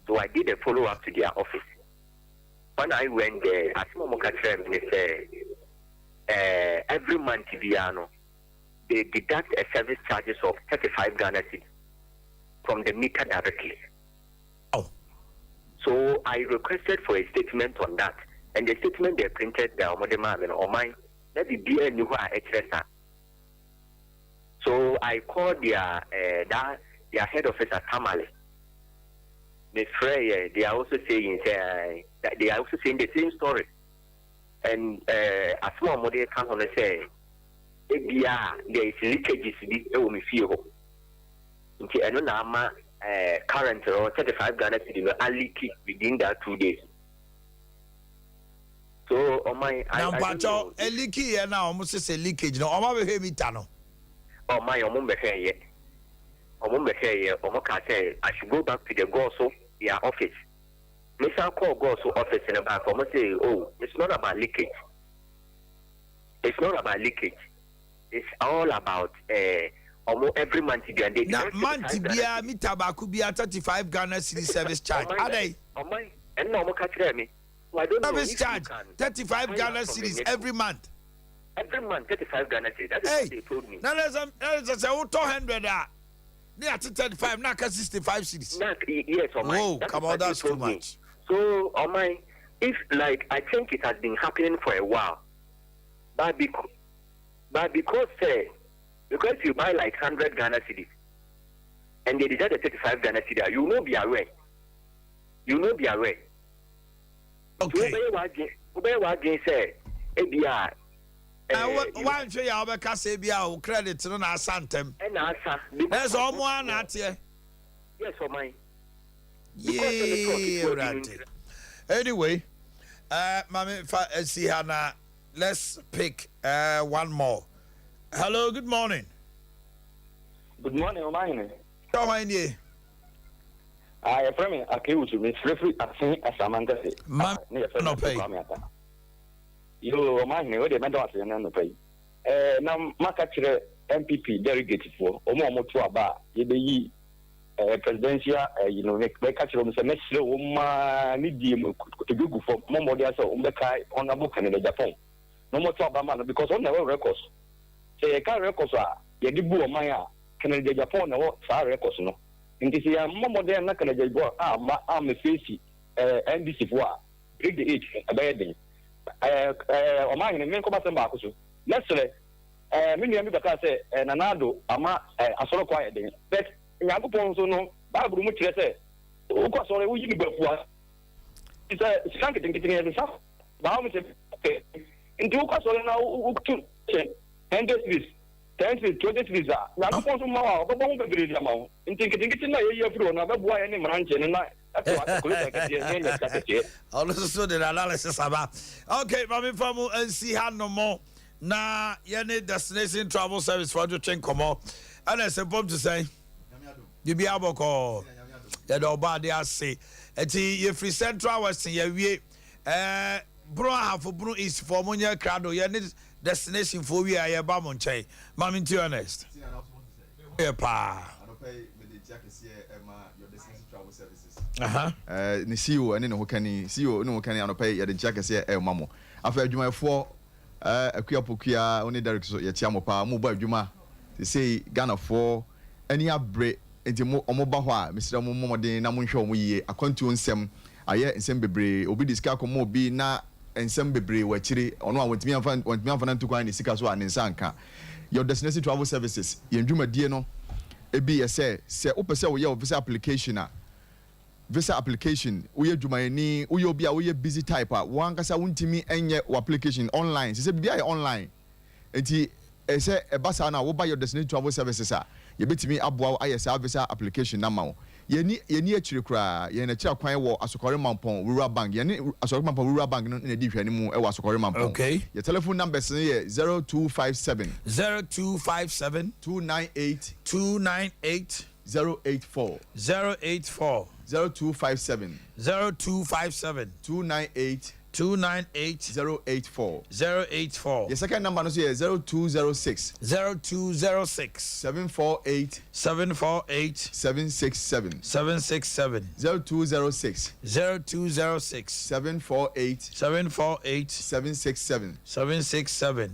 So I did a follow-up to their office. When I went there, as Momoka said, every month, they deduct a service charges of 35 Ghana cedis from the meter directly. So I requested for a statement on that, and the statement they printed the Omodema and mine. Let it be a new HSA. So I called their head office at Tamale. They are also saying that they are also saying the same story. and as small model can on say there is leakages in me feel. Okay, I know now current or 35 Ghana cedi are leaking within that 2 days. So on my now a leaky here now almost say leakage no oma be me tano. Oh my omumbe here. Omumbe here omoka say I should go back to the Goso their office. Mr. Call Goso office in the back. Almost say, oh, it's not about leakage. It's not about leakage. It's all about almost every month again. Now month bia mi tabaku bia 35 Ghana cedi service charge. Adey. Oh my and no more catch me. I don't know. Service charge 35 Ghana cedis every month. Every month 35 Ghana cedis. That is what they told me. Now let's say 200 near 35 now 65 cedis. Yes, oh my. Oh, come on, that's too much. So, oh my, if like I think it has been happening for a while, but because you buy like 100 Ghana cedis and they decide 35 Ghana cedis, you will not be aware. You will not be aware. Okay. Say, ABR. One show you have say ABR credit no na santem. And answer. There's almost not here. Yes, oh my. Yeah, right. Anyway, Mami, see Hannah. Let's pick one more. Hello, good morning. Good morning, Omanhene. How are you? I am from Akye Abia. Free as Samantha said. No pay. You Omanhene, what the matter was no pay. Now, Makachre MPP delegate for Omo to Aba, ye presidential, make catch them some message medium to Google for more than so on a book in Japan. No more to Obama because on the records. Say a car records are Yadibu Maya, Canada, Japan, or far records. No, in this year, more than Canada, I'm a facey, and this is what break the age a bad thing. Omanhene and Menko Basambaku. Let's say, many of the say, and Anado, Ama, a sort of quiet thing. But Yakupon so no, Babu Mutre, who was only we give before. It's a shank getting in the Bahamas. Into Castle now, and this 10 20 visa. Yakupon so more, but won't be the amount. In thinking it's in a year for another boy and ranch and also the analysis about. Okay, Mami Famu and see how no more. Na yene destination travel service for you change come on. And I supposed to say. You be able to ya do ba dey ase eti ye free central west ya wie bro half bro east for monya crowd ya destination for we ya ba mo nchen mama to honest yeah pa your destination travel services ni CEO ene no hokani CEO no hokani anopay ya de jackets ya mamo afa adwumayefo akuapokua oni direct so ya tiamo pa mo ba adwuma say Ghana for any abre enti omo ba ho a mesira mo moden na mo nhwe omo yie akwantu nsem aye nsem bebre obi diska komo obi na nsem bebre wachire ono a wontimi amfa na ntukwan ni sika so a ne nsanka your destination travel services yendwumadie no ebi yese se opese wo ye visa application wo ye dwumayeni wo ye obi a wo ye busy type a wo ankasa wontimi enye wo application online se bibia ye online enti ese ebasa na wo ba your destination travel services a ye betimi aboa ayesa visa application na mawo yeni akire kra ye na kira kwan wo asokore mampon rural bank yeni asokore mampon rural bank no na di hwani mu e wo asokore mampon okay your telephone numbers ye 0257 298 084 0257 298 084 your second number no so 0206 748 767 0206 748 767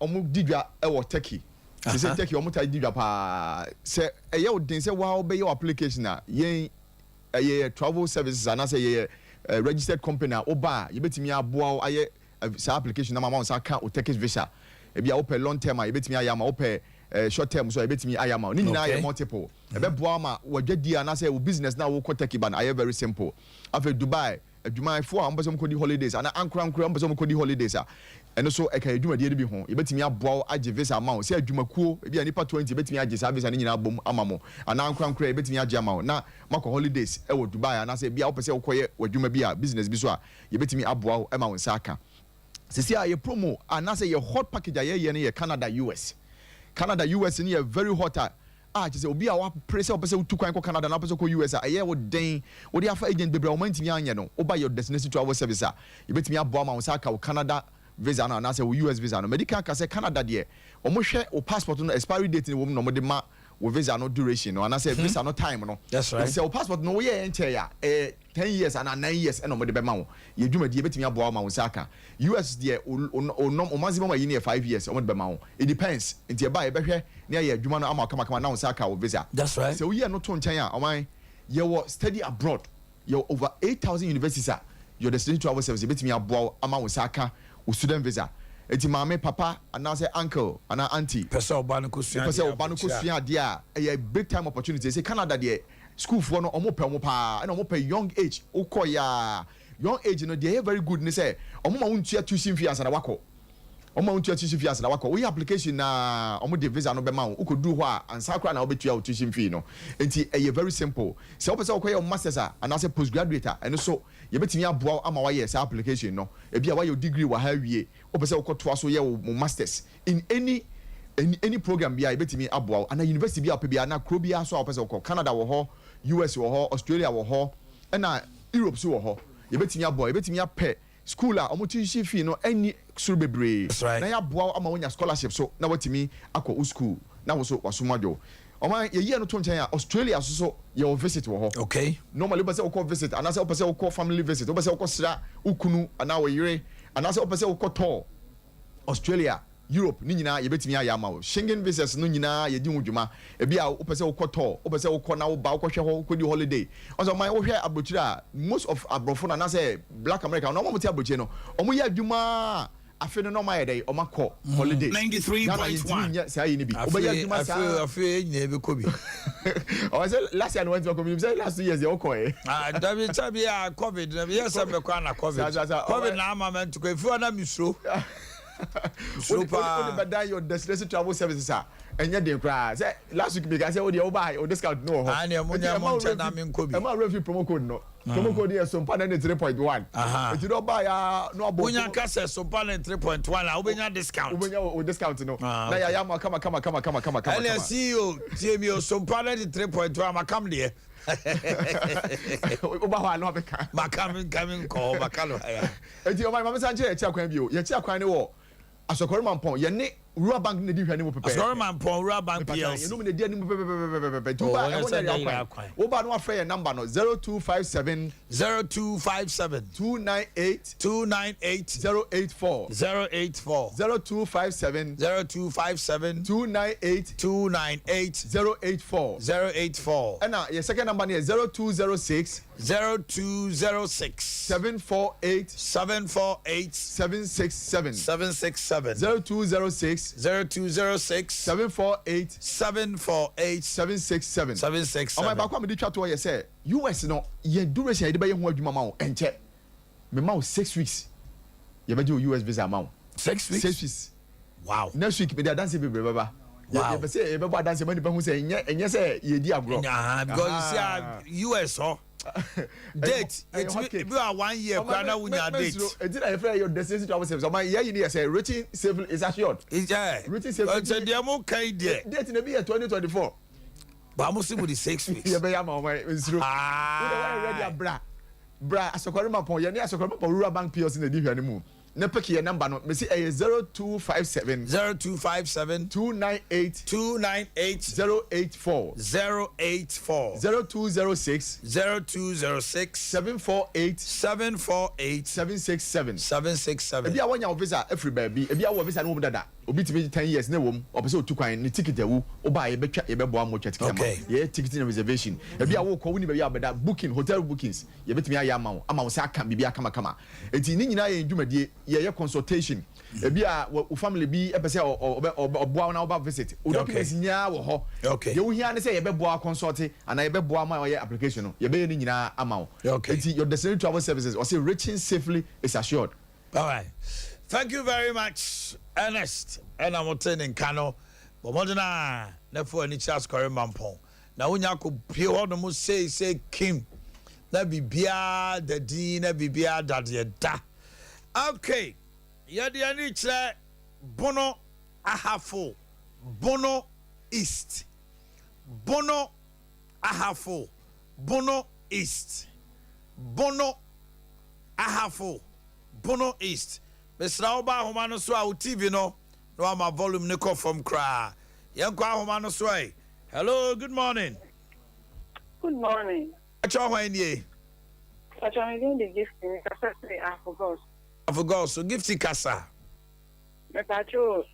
omo didwa e wo Turkey se Turkey omo ta didwa pa se eye odin se wa obey your application na yen travel services and say registered company oba you betimi aboa aye sa application na mama on sa ka o Turkish visa e bia open long term you betimi ayama open short term so you betimi ayama ni na aye multiple e be boa ma wadwadi ana say business na wo ko Turkey ban aye very simple afa Dubai adwumayɛfoɔ a ɔmpɛ sɛ ɔmkɔdi holidays ana ankora ɔmpɛ sɛ ɔmkɔdi holidays a ɛno so ɛka adwumadeɛ no bi ho yɛbɛtumi aboa wo agye visa ama wo sɛ adwumakuo ebi a nipa 20 yɛbɛtumi agye saa visa no nyinaa bom ama mo ana ankora yɛbɛtumi agye ama wo na makɔ holidays ɛwɔ Dubai anaasɛ bia wopɛ sɛ wokɔyɛ w'adwuma bi a business bi so a yɛbɛtumi aboa wo ɛma wo nsa aka sisi a yɛ promo anaasɛ yɛ hot package a yɛyɛ no yɛ Canada US ni yɛ very hot a kyɛ sɛ obi a wapere sɛ wopɛ sɛ wotu kwan kɔ Canada na wopɛ sɛ kɔ US a ɛyɛ wo den wode afa agent bebree a wɔmantumi anyɛ no woba yɛ destination travel service a yɛbɛtumi aboa ma wo nsa aka wo Canada visa no anaasɛ wo US visa no medical ka sɛ Canada deɛ ɔmohwɛ wo passport no expiry date no wɔ mu na ɔmode ma wo visa no duration no anaasɛ visa no time no that's right sɛ wo passport no woyɛ ɛnkyɛ a 10 years and 9 years ɛna ɔmode bɛma wo yɛ dwumadi yɛbɛtumi aboa ma wo nsa aka US deɛ o maximum ayi ne yɛ 5 years ɔmode bɛma wo it depends nti ɛba yɛbɛhwɛ ne ayɛ adwuma no ama kamakama na wo nsa aka wo visa that's right sɛ woyɛ no to nkyɛn a ɔman yɛwɔ study abroad yɛwɔ over 8,000 universities a your destination travel service yɛbɛtumi aboa wo ama wo nsa aka wo student visa eti maame papa anaasɛ uncle ana auntie pɛsɛ ɔba no kɔsua adeɛ a ɛyɛ big time opportunity sɛ Canada deɛ schoolfoɔ no ɔmo pɛ mo paa ɛna ɔmo pɛ young age wokɔ ya young age no deɛ ɛyɛ very good ne sɛ ɔmo ma wontua tuition fee asana wakɔ woyɛ application na ɔmo de visa no bɛma wo wokɔduru hɔ a ansa koraa na wobɛtua wo tuition fee no enti ɛyɛ very simple sɛ wopɛ sɛ wokɔyɛ wo masters a anaasɛ postgraduate a ɛno so yɛbɛtumi aboa wo ama wayɛ saa application no ebi a wayɛ degree wɔ ha awie wopɛ sɛ wokɔtoa so yɛ wo masters in any program bi a yɛbɛtumi aboa wo ana university bi a wopɛ bi a na kuro bi a so a wopɛ sɛ wokɔ Canada wɔ hɔ US wɔ hɔ Australia wɔ hɔ ɛna Europe so wɔ hɔ yɛbɛtumi aboa yɛbɛtumi apɛ school a ɔmo tuition fee no ɛni soro bebree na yɛaboa ama wonya scholarship so na watumi akɔ wo school na wo so wasoma dwo ɔman yɛyɛ no to nkyɛn a Australia so yɛwɔ visit wɔ hɔ okay normally wopɛ sɛ wokɔ visit anaasɛ wopɛ sɛ wokɔ family visit wopɛ sɛ wokɔ sra wo kunu anaa wo yere anaasɛ wopɛ sɛ wokɔ tɔ Australia Europe ni nyinaa yɛbɛtumi ayɛ ama wo Schengen visas no nyinaa yɛdi ho dwuma ebi a wopɛ sɛ wokɔ tɔ wopɛ sɛ wokɔ na woba wokɔhwɛ hɔ wokɔdi holiday ɔsɛ ɔman wohwɛ abrokyire a most of aborɔfo no anaasɛ black America no ɔmo te abrokyire no ɔmo yɛ adwuma afe no ɔmo ayɛ dɛ ɔmo akɔ holiday 93.1 saa yi ni bi ɔbɛyɛ adwuma saa afe nyina ɛbɛkɔ bi ɔsɛ last year no went to come say last 2 years yɛ wokɔ dabi tabi a covid na yɛ sɛ bɛkɔ ana covid na ama mɛ ntukɔ efi na misro Super. Only better your destination travel services are. And yet they cry. Say last week because I said you buy or discount no. And your money na min kobi. I'm not referring promo code no. Promo code here Sompa 3.1. If you don't buy no about. Unya kase Sompa 3.1 a ubenya discount. Ubenya discount no. Na ya yama come. And see you Sompa 3.1 ma come there. Oba ho ano beka. Ma coming call makalo. Enti o my mama sanche e chia kwan bi o. Ye chia kwan ne wo Asokore Mampon ye ne rural bank ne di hwane mo pepe. Asokore Mampon rural bank PLC. Ye no me ne di ani mo pepe. Tuba e wona ya kwan. Wo ba no afre ye number no 0257 298 084 0257 298 084. And now your second number is 0206 748 767 0206 748 767. Oh my back me di twa to ye say US no ye duration ye be ye ho adwuma ma wo enche me ma wo 6 weeks ye be do US visa ma wo 6 weeks. 6 weeks. Wow. Next week me dey dance be baba. Wow. Ye be say ye be bo dance man be hu say enye say ye di agro. Yeah, because you see US oh date it be a 1 year kana wunya date did I refer your destination travel service my year you say written safely is assured is written safely so dey mo kai there date na be 2024 but mo see with the 6 weeks you be ya ma my insuru we ready bra Asokore Mampon ye ne Asokore Mampon rural bank PLC na di hwane mu na pick your number no me say 0257 298 084 0206 748 767 767 ebi a wanya visa every baby ebi a wo visa no mu dada obi timi 10 years na wom opese otukwan ne ticket awu oba ye betwa ye beboa mo twa ticket ama ye ticket reservation e bia wo ko woni be ya beda booking hotel bookings ye betimi aye ama wo say aka bibia kama enti ni nyina ye ndwumadie ye consultation e bia wo family bi e pese oboa na oba visit o documents nya wo ho ye wo hia ne say ye beboa consult ana ye beboa ma ye application no ye be ye ni nyina ama wo enti your destination travel services or say reaching safely is assured. All right. Thank you very much, Ernest. And I'm in Kano. But more than that, never any chance Korean Mampong. Now, when you could pay all the most say Kim, that be beer, the dean, that be beer, that da. Okay. Yeah, the any Bono Ahafo, Bono East, Bono Ahafo, Bono East, Bono Ahafo, Bono East. Mr. Oba Homano Swa TV no ama volume ne from cry. Yanko Homano Sway. Hello, good morning. Good morning. Acho hwenye. Acho hwenye the gift kasa say I forgot. So gifty kasa. Me pacho.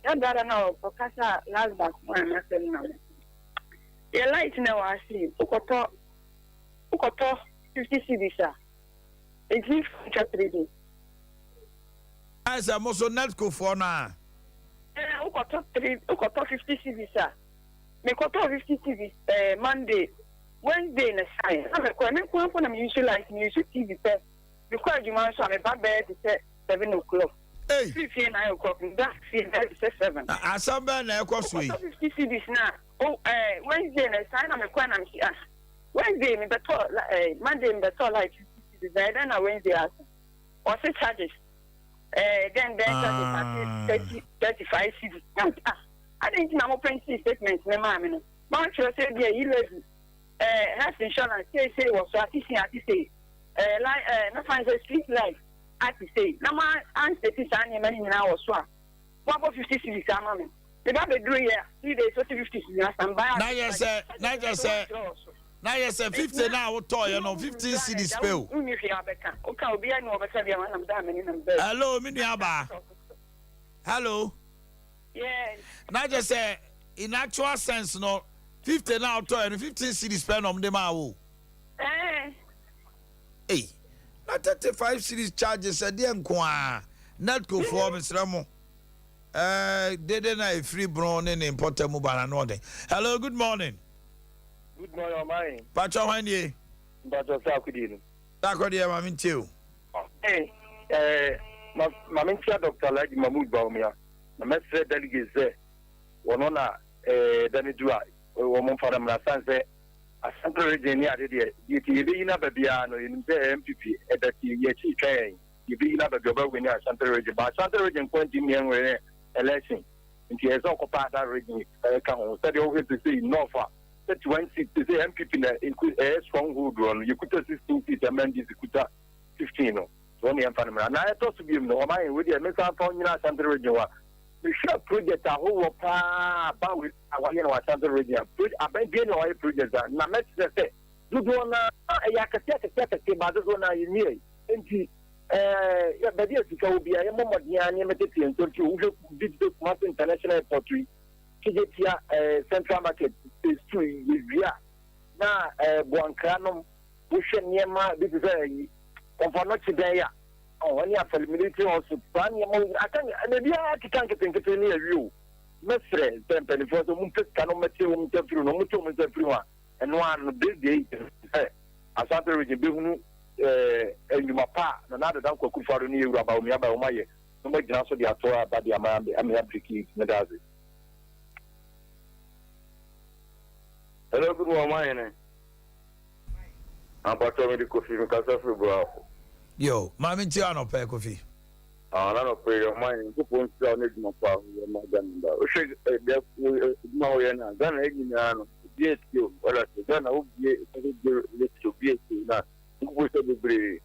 Ya dara na o kasa last back one na say na. Ye light na wa see. Ukoto 50 cedis. It gives for 3 days. As a most net go for now. Ukoto 50 cedis. Me koto 50 cedis Monday, Wednesday na sign. I'm going for them usually like music TV test. Because you want to have a bed to 7 o'clock. Hey, 9 o'clock. That's 7. Asamba na ekosui. 50 cedis now. Oh, Wednesday na sign. I'm going to Wednesday me better. Monday me better like 50 cedis. Then Wednesday after. Or say charges. Then 35 cedis. I think I'm open statements. My mom, my church said, "Yeah, you health insurance." Say was so. I say, like, no find a street life. I say, no man, I'm stating any money now or so. 150 cedis, I'm the baby drew here 3 days, 50 cedis. I'm buying. Now you say 50 now. What toy? You know, 15 cedis pay. Hello, Miniaba. Hello. Yes. Now just say in actual sense, no 50 now toy and 15 cedis pay on them out. Hey, not 35 cedis charges a damn kwa. Not go for Mr. Ramo. They didn't have free brown and important mobile and nothing. Hello, good morning. Good morning, my. Pacho Hanye. Pacho Sakudin. Sakudia, Mamin too. Hey, Mamin Doctor like Mahmoud Baumia. The message delegate say, Wonona, Danidua, woman for them, Sanse, a central region near the Yina Babiano in the MPP at the THK. You be in a global winner, central region, but central region 20 million election. And he has occupied that region. Study over to see Norfolk. 21 seats, the MPP include a stronghold run. You could 16 seats, and you could 15. So only I'm finding. And I thought to be no mind with the Mesa Pony Central Region. We should project a whole about with our Central Region. I beg you, no project. Now, let's say, you don't a cassette, Madonna in me. And but yes, it will be a moment, and so you visit Smart International Portrait. Central market is true. Now, Buancano, Bushan Yama, this is a not today. Oh, when you have a military also, I can't think of any of you. Mestre, Temple, for the Muntus cannot material through no mutual everyone, and one big day, as other region, and you mapa, another uncle could follow you about me about my. No more than also the Atora, but the Amanda, I'm happy to keep Medazi. Hello, good morning. I'm about to make coffee in Casa Fibra. Yo, Mammy Tiano pay coffee. I don't pay your money. Who wants to need my power? My gun. No, you're not. Then I get you. Well, then I will be to be now. Who was the brave?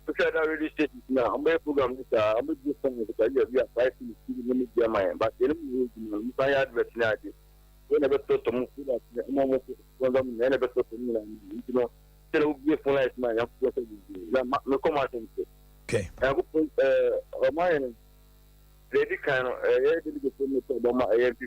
Because I already stated now. I'm a program. I'm a good son of the idea. We are fighting to limit your mind. But my adversary. Never thought to move that moment when I never thought to me, you know, still be for life, my no come out. Okay. Lady kind of a delegate to Obama AMP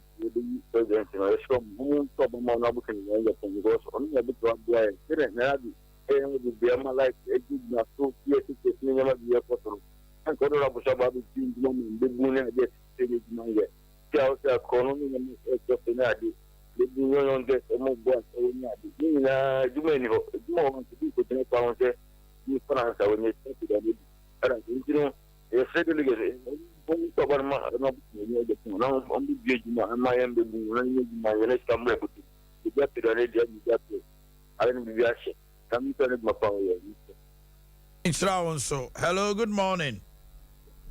president, who Obama not looking because only a bit of boy, didn't have the Burma like a good enough to be never be a photo. And go to Abu the woman, the moon, and get taken my way. Tell the economy and just an idea. The moon on this, a more boy, you may know more to be put in a pound there. You pronounce our name. I don't think you know, you're certainly getting. Hello, good morning.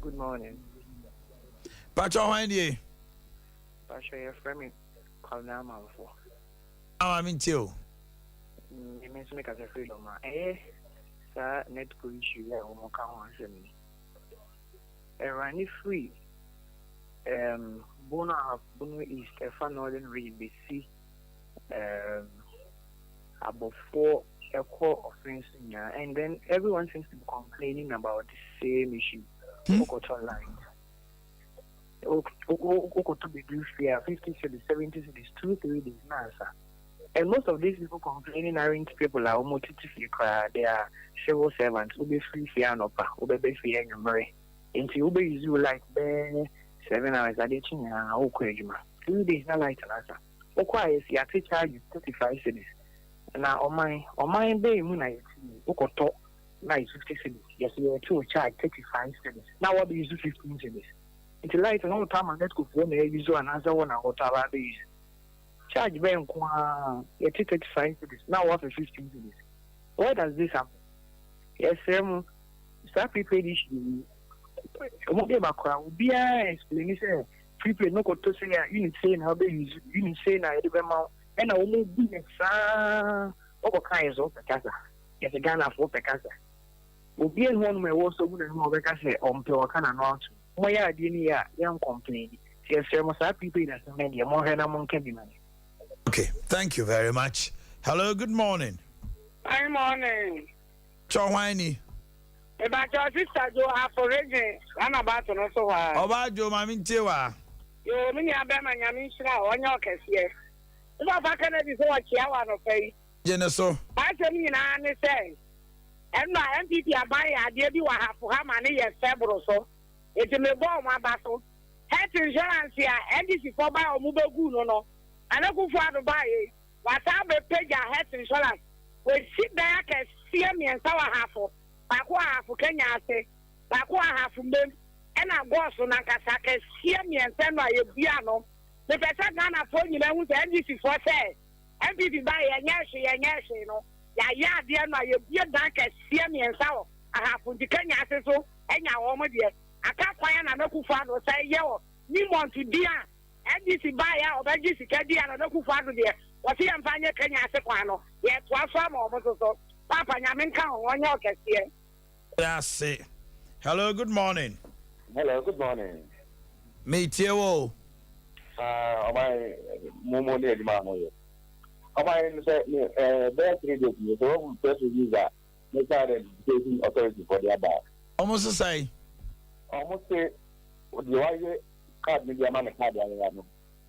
Good morning. Pacho, how are you? Pacho, you're from Kalnama. I'm in too. You mean to make us a freedom, sir, net issue, yeah, or Rani free. Bono East, a far northern region, BC, about 4 a core offense, and then everyone seems to be complaining about the same issue. Okoto line. Okoto be due fair 50 cities, 70 cities, 2-3 days, answer. And most of these people complaining aren't people are almost they are civil servants who be free fair and upper, who be free and marry. Into Uber is you like 7 hours a day, 2 days, not like answer. Okay, see, I charge you 35 cities. Now, on my bay, moon, I Okoto, nice 50 cities. Yes, you are to charge 35 cities. Now, what do you do 15 cities? It's light and all the time, and let's go for me, you do another one, or whatever days. Charge them 35 cities. Now, what for 15 cities? Why does this happen? Yes, start prepared issue. Be explain prepaid no to say you say how they use you say na edema and I will be over kinds of Pecasa. Yes, a Ghana for Pecasa. Will be in one way also good and more Pecasa on Pewacan not. My idea, young company. Yes, sir, must have people that many more than among can be money. Okay, thank you very much. Hello, good morning. Good morning. Chowani. About your sister, you are for reading. I'm about to know so well. About your mammy Tewa. You mean Abema Yamishra on your case, yes. If I can be so much, I want to pay. Geneso. I tell me, I say, and my MPP are buying idea you have for how many years, several so. It's a bomb, my battle. Health insurance here, and this is for buy or mobile good, no. And I go for to buy it. What I pay your health insurance. We sit there, can see me and sour half. Bakwa half Kenya say, Bakwa half from them, and I go so Nakasaka, see me and send my piano. The person Ghana for you know, the NDC for say, MPP buy a yashi, no. Ya, dear, my beer dark as see me and sour. I have put the Kenya so, and your woman dear. I can't find another father say, yo, you want to dear. NDC buy out, but this is another father dear. What he and Panya Kenya Sequano, yet was some almost so. Papa Yaminka on your case here. That's it. Hello, good morning. Hello, good morning. Me too. My Momo near the Mamo. My best radio, you don't press the user, make that education authority for the above. Almost the same. Almost say, what the wire card media man card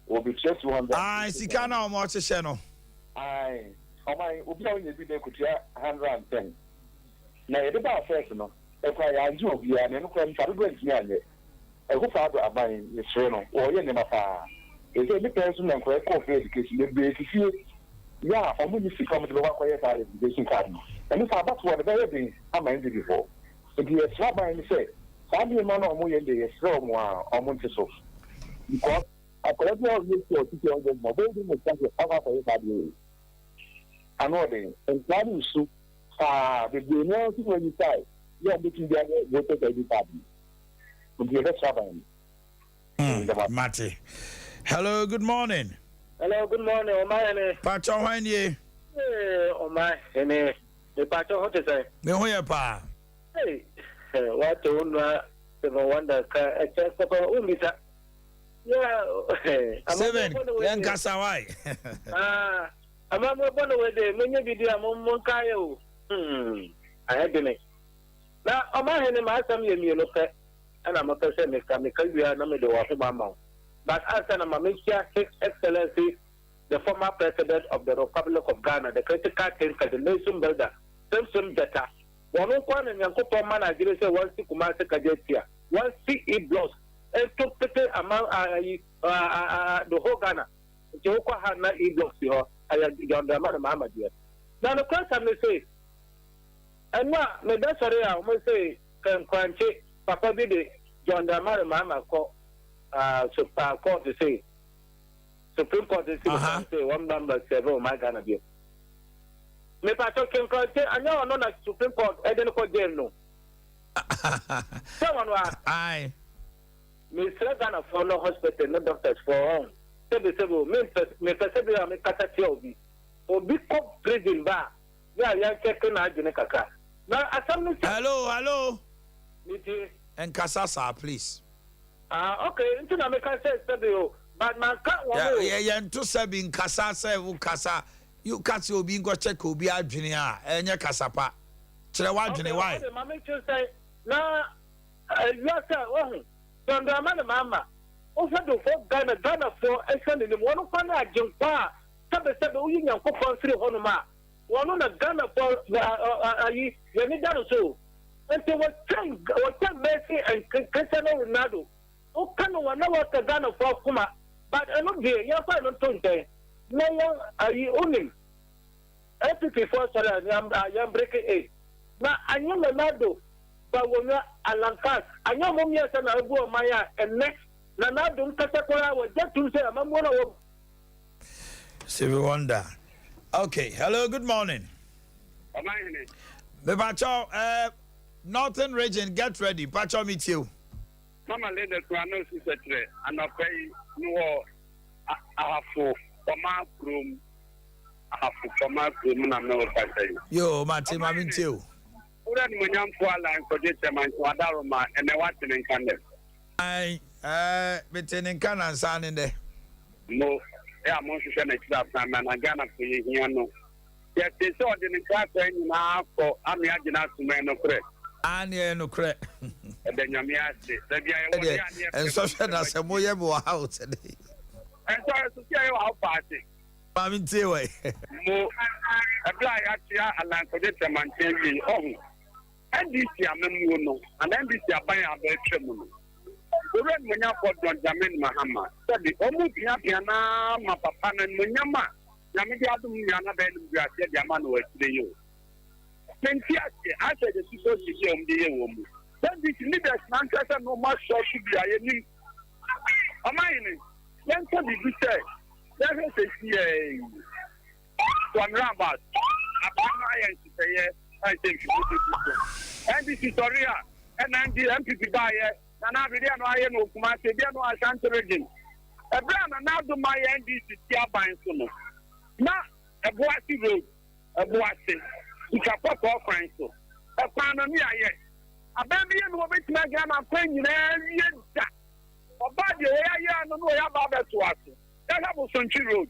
will be just 100. I see, can I watch a channel? Aye. My opinion is they could hear 110. Now, the bar first, no. If I do, you are no crime, shall go to I hope I have buying the channel or your name of if any person and correct education, they be to see. Yeah, I'm going to come to the work where I education card. And if I that's what the very thing I'm ended before. If you are slap by and say, Sabi man or more in the strong one or Monteso. Because I collect all this to teach on the mobile with power for your I know they and planning soup. The no when you say, you are making their way to the party. To be a traveling. Matty. Hello, good morning. Hello, good morning, Omanhene. Pacho, when ye? Omanhene. The Pacho, what is it? Me who ya pa? Hey, what the wonder, a chest of a umita. Yeah, 7. Then Kasawai. I'm not going to wait. Many video among Moncayo. I had been it. Now, Omanhene, my son, you look at. and I'm a person mechanical we are no middle of Mama. But as an Amamekia, His Excellency, the former president of the Republic of Ghana, the critical thinker, the nation builder, Simpson Beta. One and Yanko man, I did say 1 Kumasa Kajetia, 1 CE blocks, and took the amount the whole Ghana. Joko had not e blocks here. I had John Dramana Mama dear. Now the question they say, and what me that's sorry, I must say, can Crunchy, Papa Bidi, John Dramana Mama call Super Court to say. Supreme Court is say 1 number 7, my Ghana dear. Me pato ken Crunchy, I know no Supreme Court, I didn't call jail no. Someone was Aye. Me Ghana for no hospital, no doctors for home. Several me persevere me catastrophe obi. Obi cop prison bar. Ya ya checking na jene kaka. Now asam Hello. Niti. And Kasasa, please. Okay, into na me can say several. But man can't one. Yeah, into seven Kasasa, who Kasa. You catch your being go check Obi Adrinia, and your Kasapa. Chelewa Jene, why? My make you say, now, you are saying, don't mama. Also, the folk Ghana for a son in the one of Pana Jumpa, Sabe Union Coupon 3 Honoma, one on a Ghana for Yanidano so. And so what time Messi and Cristiano Ronaldo, who can one know the Ghana for Kuma, but I don't hear your final Tunte. No one are you owning. FP for I am breaking 8. Now I know Ronaldo, but when you're Alankas, I know Mumia and I go Maya and next. Civil wonder. Okay, hello, good morning. Bebacho, Northern region, get ready. Pacho meet you. Mama later to announce it and I pay no I have for my room. I have for my room and I'm not saying. Yo, Martin, I'm in you. When I'm for a line for this man to Adaroma and I want to encounter. Between Canada and San in there. No, I'm also saying it's man. I got for you here. No, yes, they saw the class now for Amiagina to man of credit. And no credit. And then you and social as a more house today. And so I to say our party. I'm in two way. No, apply actually a land for this man. And this year, and then this year, buy a bedroom. When you have John Jamin Mahama, said the Omutia Piana, my papa and Munyama, Yamidiadum Yana Ben, we are said Yaman was the you. I said the super city the woman. Then this leaders, Manchester, no more short to be a new. Omanhene, then so did you say, there is a CA. One rabat, a banana to say, I think and this is Korea, and I'm the MPP buyer. And I really know I no Ashanti region. A brand and now do my NDC tear by Sumo. Now, a Boakye road, a Boakye, which are pop off Franco. A pandemia yet. A baby and what makes my grandma playing in every year. A body, I don't know about that to us. That was Sunchi road.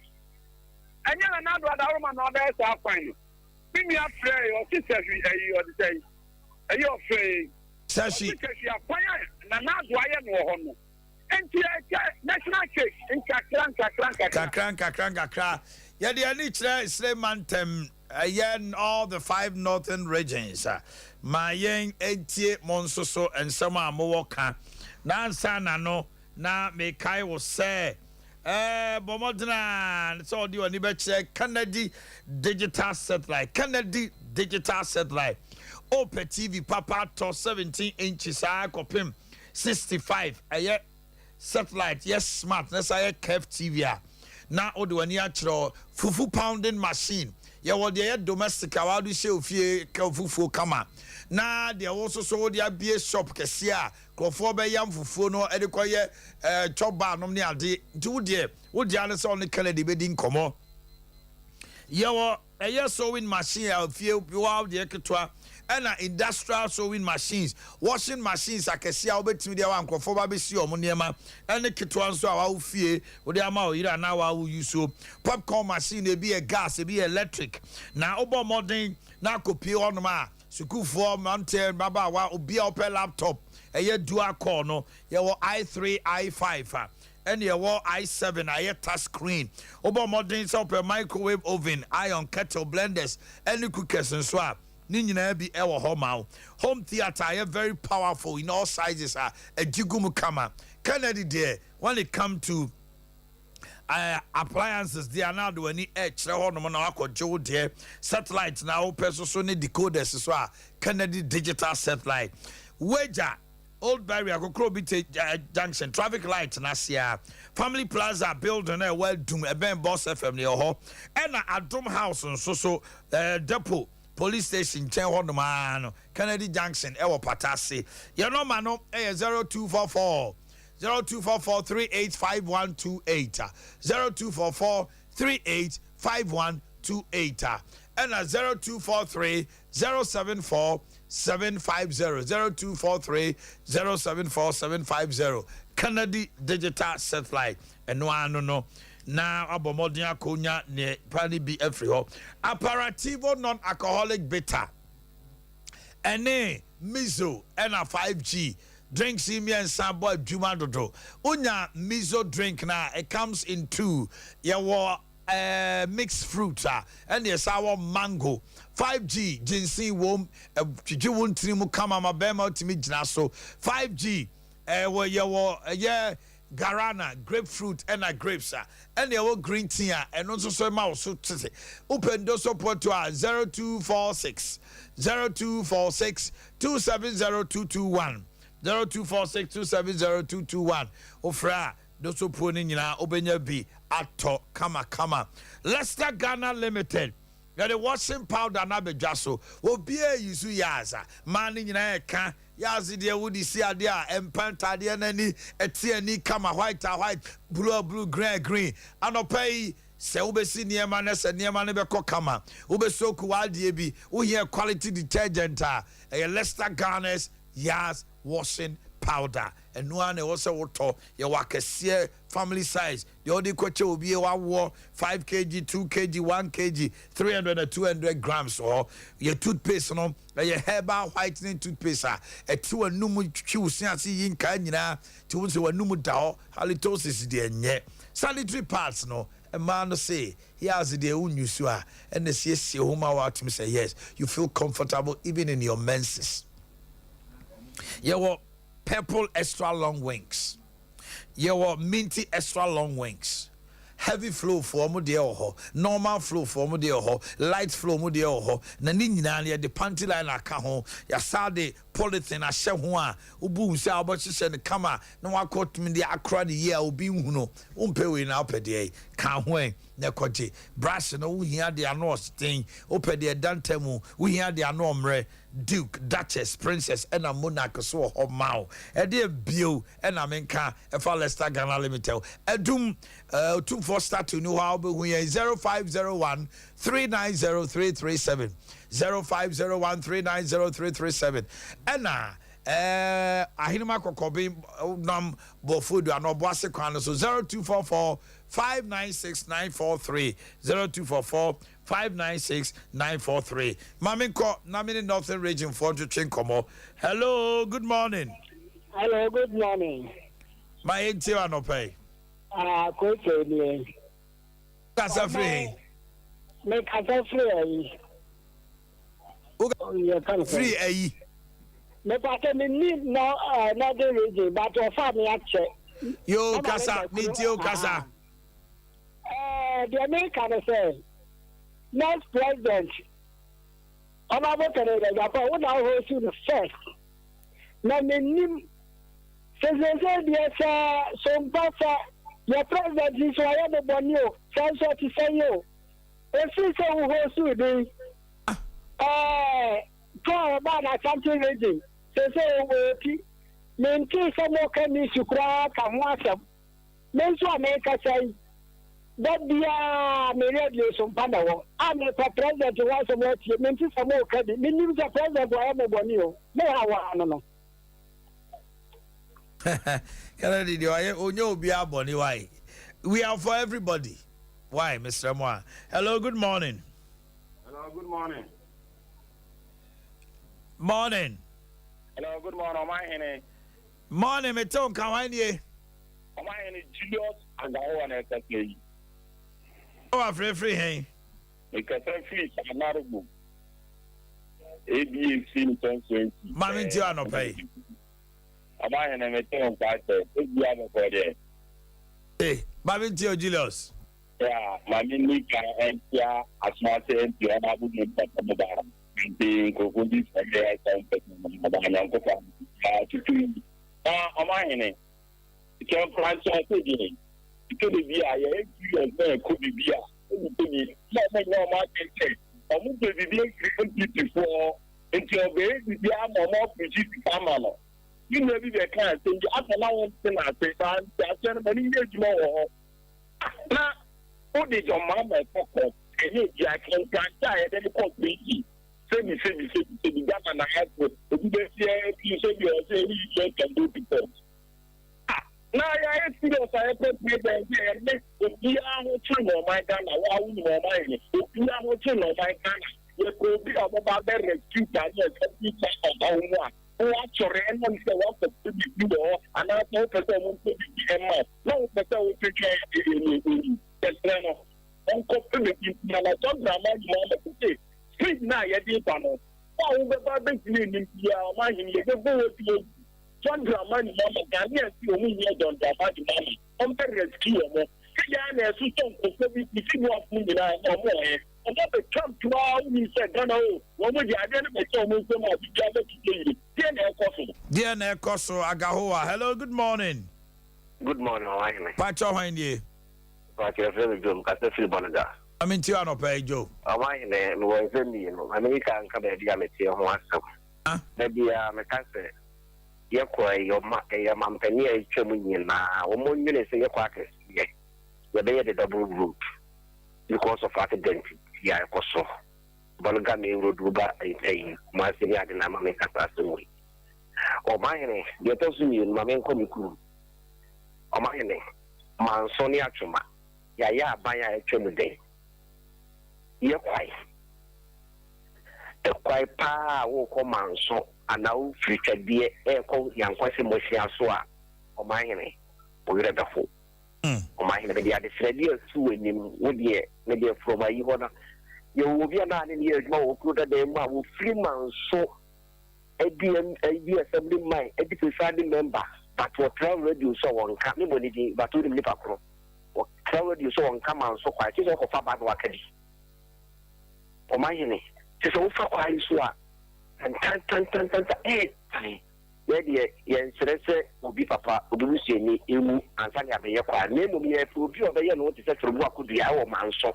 And yet another woman or there's our final. Give me a prayer or sister, or the day. Are you afraid? Sashi. National cake in Kakran. Yeah, the Anitra Slemantem, again, all the 5 northern regions. My young 88 Monsoso and Sama Mowoka. Nansana no, na me Kai was say. Bomodna, it's all you and Kennedy digital satellite. Kennedy digital satellite. Open TV, Papa, to 17 inches, I copim 65. A satellite, yes, smart. That's a Kev TV. Now, Odo near fufu pounding machine. Yeah, what they domestic, how do you say, if you fufu kama. Now, they also saw their beer shop, Cassia, Clofobe Yam Fufu, no, Edicoye, chop bar, no, near the 2 dear. Would the others only color the bedding come on? Yeah, a year sewing machine, I'll feel you out the equator. And industrial sewing machines, washing machines, I can see how bit to the one for Baby Siomoniama, and the Kituan so our fear, with the amount you now I will use so popcorn machine, it be a gas, it be electric. Now, over modern, now copy on ma sukufoɔ mountain babawa obi a opɛ laptop ɛyɛ dual core no yɛwɔ i3 i5 and yɛwɔ i7 ɛyɛ touch screen obo modern sɛ opɛ microwave oven iron kettle blenders any cookers nso a ne nyinaa bi ɛwɔ hɔ ma wo. Home theater ɛyɛ very powerful in all sizes a agigumu kama. Kennedy there when it come to appliances they are now doing any extra hɔ nom na akɔgye there satellite na wopɛ so ne decoders so a Kennedy digital satellite wager Old Barrier Kokrobite Junction traffic light na sia Family Plaza building well doom eben Boss FM ne ho and Adom House so depot police station chen ho no ma Kennedy Junction e wo patase your number no 0244 0244385128 0244385128 and 0243 074 750 0243 074 750 Kennedy digital satellite and no now abomodin akonya ne pani bi every ho aperitivo non-alcoholic bitter ene miso and a 5G drinks me and sabo juma dodo unya miso drink na it comes in two yawo mixed fruit and yes our mango 5G ginseng wom twiji wontri mu kama mabema ultimate jina so 5G wo yawo garana grapefruit and grapes and yawo green tea and also so ma so tete open do support to 0246 270221 0246270221 ofra doso poni nyina obenya bi ato kama Leicester Ghana Limited got the washing powder na bejaso obi e yusu yaza man nyina eka yazi de wudi si ade a empanta de nani eti ani kama white blue green anopai se ubesi niema na se niema ne beko kama ubesoku wadie bi uhie quality detergent a Leicester Ghana's Yas washing powder and no one also water your wakasia family size the only kwache will be 5 kg 2 kg 1 kg 300 and 200 grams or your toothpaste no your herbal whitening toothpaste a 2 numu chusia si yinka nyina ti won se wanumu da halitosis de enye sanitary pads no a man say he has the unusu and the see home out to say yes you feel comfortable even in your menses. Your purple extra long wings. Your minty extra long wings. Heavy flow for mo de ho, normal flow for mo de ho, light flow mo de ho. Na ni nyina the panty line aka ho. Ya sade polythene ahye ho a obu nsi a obohye ne kama na wakot me de akra de ye a obi hu no. Umpe we na opede ka ho na koje. Brush no wo hia de ano stain. Opede dantemu wo hia de ano mre. Duke, Duchess, Princess, and a monarch so ho mao. E de bio and a menka e for Leicester Ghana Limited. E dum 24 start to know how we 0501 390337 0501 390337 and ahinima kokobi nam bofudu anoboase kwan so 0244 596943 0244 596943 Maminko Namini Northern Region for to Chinkomo. Hello, good morning. Hello, good morning. My ATO anope. Quickly. Kasa free. Make kasa free. Free eh. Me pake me need no Northern Region, but your family actually. Yo kasa, me too kasa. The American say next president, Honorable Canada, Japan, what now host you the first. Now, me nim, since they say, yes, Sompa, your president is why I'm a bonio, sounds what to say you. If you say who host you, the call about a country region, they say, maintain some more can you cry, come watch them. Then so America say, that be a some panel. I'm a president who was a more mental for more credit. Meaning the president who I'm a bonio. No, I don't know. Kennedy, why? We are for everybody. Why, Mr. Moa? Hello, good morning. Hello, good morning. Morning. Hello, good morning, Omanhene. Morning, me tell Kawanye. Omanhene Julius and the whole one. Oh, free, hey. Because I'm free, I'm not a book. ABA seen 2020. Mammy Tiano pay. Omanhene, me tell Omanhene. Hey, Mammy Tio Julius. Yeah, Mammy Nika and Tia, as much as you are not good at the bottom. The Kokundi from there, Omanhene. You can't plan something. It could be a could be a. Let me know what they say. I'm going to be before until the arm of more pretty family. You know, they can't say, after now, I say, I'm going to more. Now, what did your mama and you can grant any possibility? Say, the governor has to do you say you can do because. Now, I see those I put me there, and if you are watching on my Ghana, why would you mind? If you are watching on my Ghana, you could be about the rescue Ghana, who actually anyone say what to be do, and I know person wants to be Emma. No person will take care in the Uncle Philip, and I don't know what to say. Speak now, you did panel. Oh, the baby in your mind, you can go to John Dramani, Mama, Ghanaian, you only need on the body money. I'm very rescue. Kaya Susan, if you want me, I know more. And that the Trump to all we said, no, what would you identify so much of the gather today? Dear Nekoso, Agahoa, hello, good morning. Good morning, Omanhene. Pacho Handy. Boakye very good, Cafe Bonada. I'm in Tiano Pay, Joe. Omanhene, no one send me, America and come at the Amity of one. Maybe I'm a cancer. Your Mampania, Chamunia, or more units in your quackers. Yes, you're the double route because of accident. Yeah, also. Bolgami road, Ruba, a Marcinia, and America Passaway. Omanhene, you're telling me, Mamen Comicu. Omanhene, Mansonia Chuma. Ya, by a Chamuday. You're quite. A quite pa, walk on so. And now, future dear, echo, young question, Mosia Soa, Omanhene, or Rebafo. Omanhene, the other Fredia, two in him, would ye, maybe from my honor. You will be an years more good at them, will 3 months so. A dear assembly, my deciding member, but what travel radio so on, coming when it but to the Liverpool. Or travel radio so on, come on, so quite is of a bad workady. Omanhene, just over quite swap. And tan, yes, will be papa, will be seeing you and Sanya Bayaqua. Name will be a few of the notice that from what could be our man so.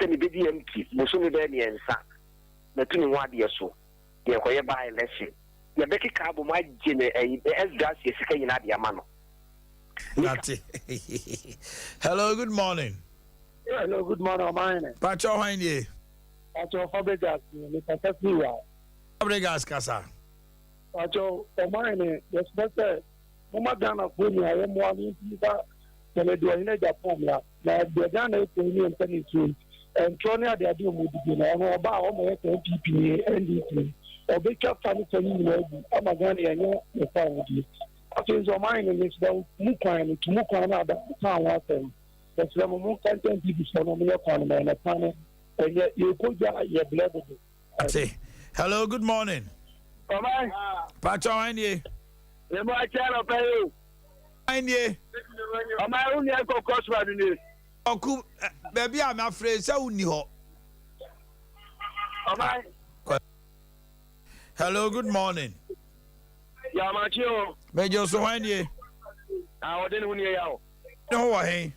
Send me the empty, Musumi Baby and Sa. The 21 years so. You're quite by lesson. The Becky Cabo might generate as gas is saying at Yamano. Hello, good morning. Hello, good morning, Omanhene. Pacho Handy. Pacho Fabregas, Mr. Fiwa. Fabregas Casa. Pacho Omanhene, yes, better. Mama Ghana, Pony, I am one in the Duane Japan. Now, the Ghana Pony and Penny Tree, and Tronia, they are doing with the about almost NPP, NDP, or big cap family, I'm a Ghana, and you're fine with you. I think Omanhene is down Mukan to Mukan about the town last time. That's the more content people from the economy and a panel. And yet you could get your blood. Hello, good morning. Come on. Pacho Handy. The more channel pay you. Handy. Am I only a crossword in this? Oh, baby, I'm afraid so. Hello, good morning. Yamacho. Major Sohani. I didn't win you. No way.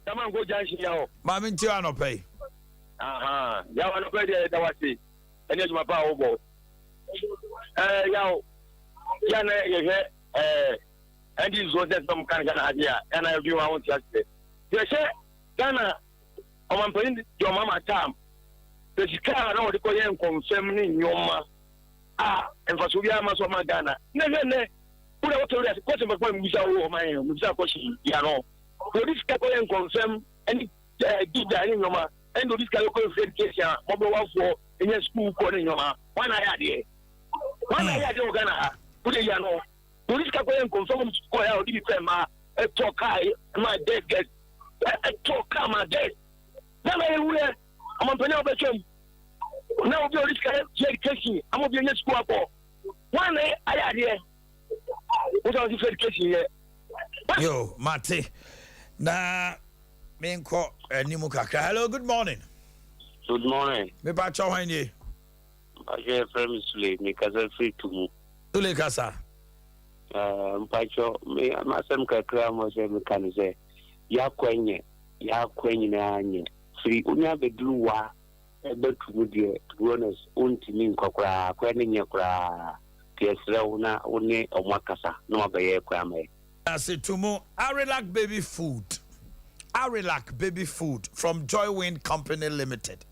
Come on, go Janshi Yaw. Mammy Tiano pay. Aha. Yaw, no credit. That was it. And it's my power. Yaw. Yana, and this was some kind of idea. And I do. I want to say. They say, Ghana, I'm putting your mama time. The Chicago, I know the Korean confirming your ma. And for Suya Masoma Ghana. Never, put out the question of my question, Yano. So this Korean confirm any give the Anima, and this Korean education, mobile for in your school calling your ma. One idea. One idea Ghana. Put it no. Police can go and confirm go out the ma a talk my dead get a talk my dead. Now I'm on penal between. Now be this kind of education. I'm going to be in school for. One idea. What are the education here? Yo, Mate. Na me nko animu kakra. Hello, good morning. Good morning. Me ba cho hwan ye? I from Sule, me kaza free to me. Sule kasa. Mpacho me amasem kakra mo se me kan se ya kwenye na anye. Free unya bedluwa ebe to me de to be honest untimi nkokra kwenye nyekra. Tiesra una one omakasa no abaye kwa me. Tumu Arilac baby food. Arilac baby food from Joy Wind Company Limited.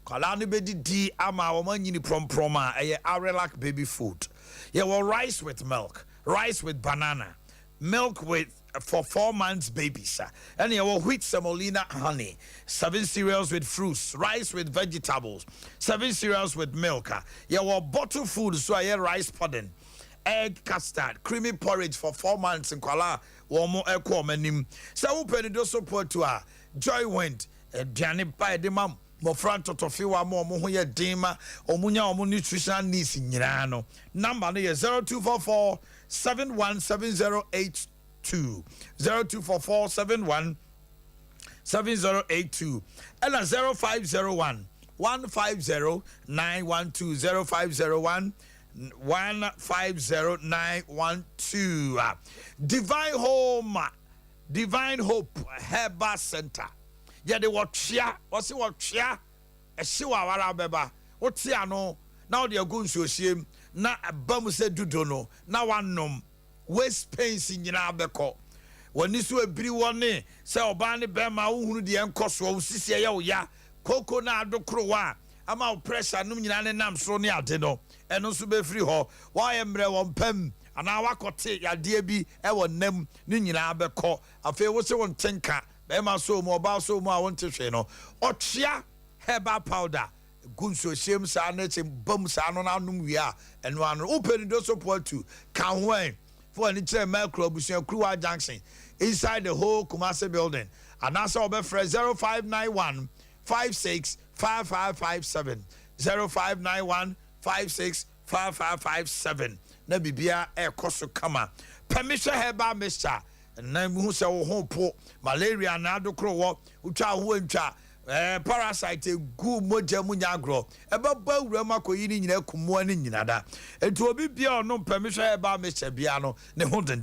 Kalani bedi di ama omanyini proma eye Arilac baby food. Yeah, well, rice with milk, rice with banana, milk with for 4 months babies. And yeah, well, wheat semolina honey, 7 cereals with fruits, rice with vegetables, 7 cereals with milk. Yeah, well, bottle food so yeah, rice pudding. Egg custard, creamy porridge for 4 months in Kuala, Womo Eko Menim. So, open the support to her. Joy Wind, Johnny by the mum, Mofranto Tofiwa, Moya Dima, Omunya, Omu nutritional needs in Yano. Number 0244 717082. 0244 717082. And 0501 150 912 0501 150912. Divine Hope Herbal Center. Yeah, they watch ya. What's it watch ya? A shiwa wara beba. What's ya no? Now they are going to shame. Na a bum said dudono. Now one num. Waste pains in Yinabeko. When this will be one day, say Obani Bema who the uncoswo, Sisia ya, Coco na do crowa. I'm out pressure, no nam so near deno. And also be free ho. Why am I one pem? And I walk take ya dear be ever nem Nina Beko. I feel what's one tinker. Bema so more about so more I want to say no. Or chia herbal powder. Gunso shame sanet and bum sanon anum we are. And one open the support to can wait for any macro bushel crew junction inside the whole Kumasi building. And that's all be fresh 0591 56 5557 0591 56 5557. Na bibia e koso kama. Permission herbal mixture. Na mu se wo ho po malaria na adokro wo utwa ho ntwa parasite gu moja mu nyagro e ba wura makoyi ni nyina kumu ani nyina da. Etu obi bia ono permission herbal mixture bia no ne ho den.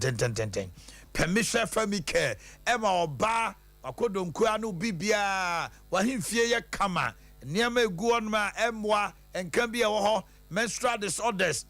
Permission family care e ma oba akodonku anu bibia wa himfie ye kama niam egu onma emwa enka bia wo ho menstrual disorders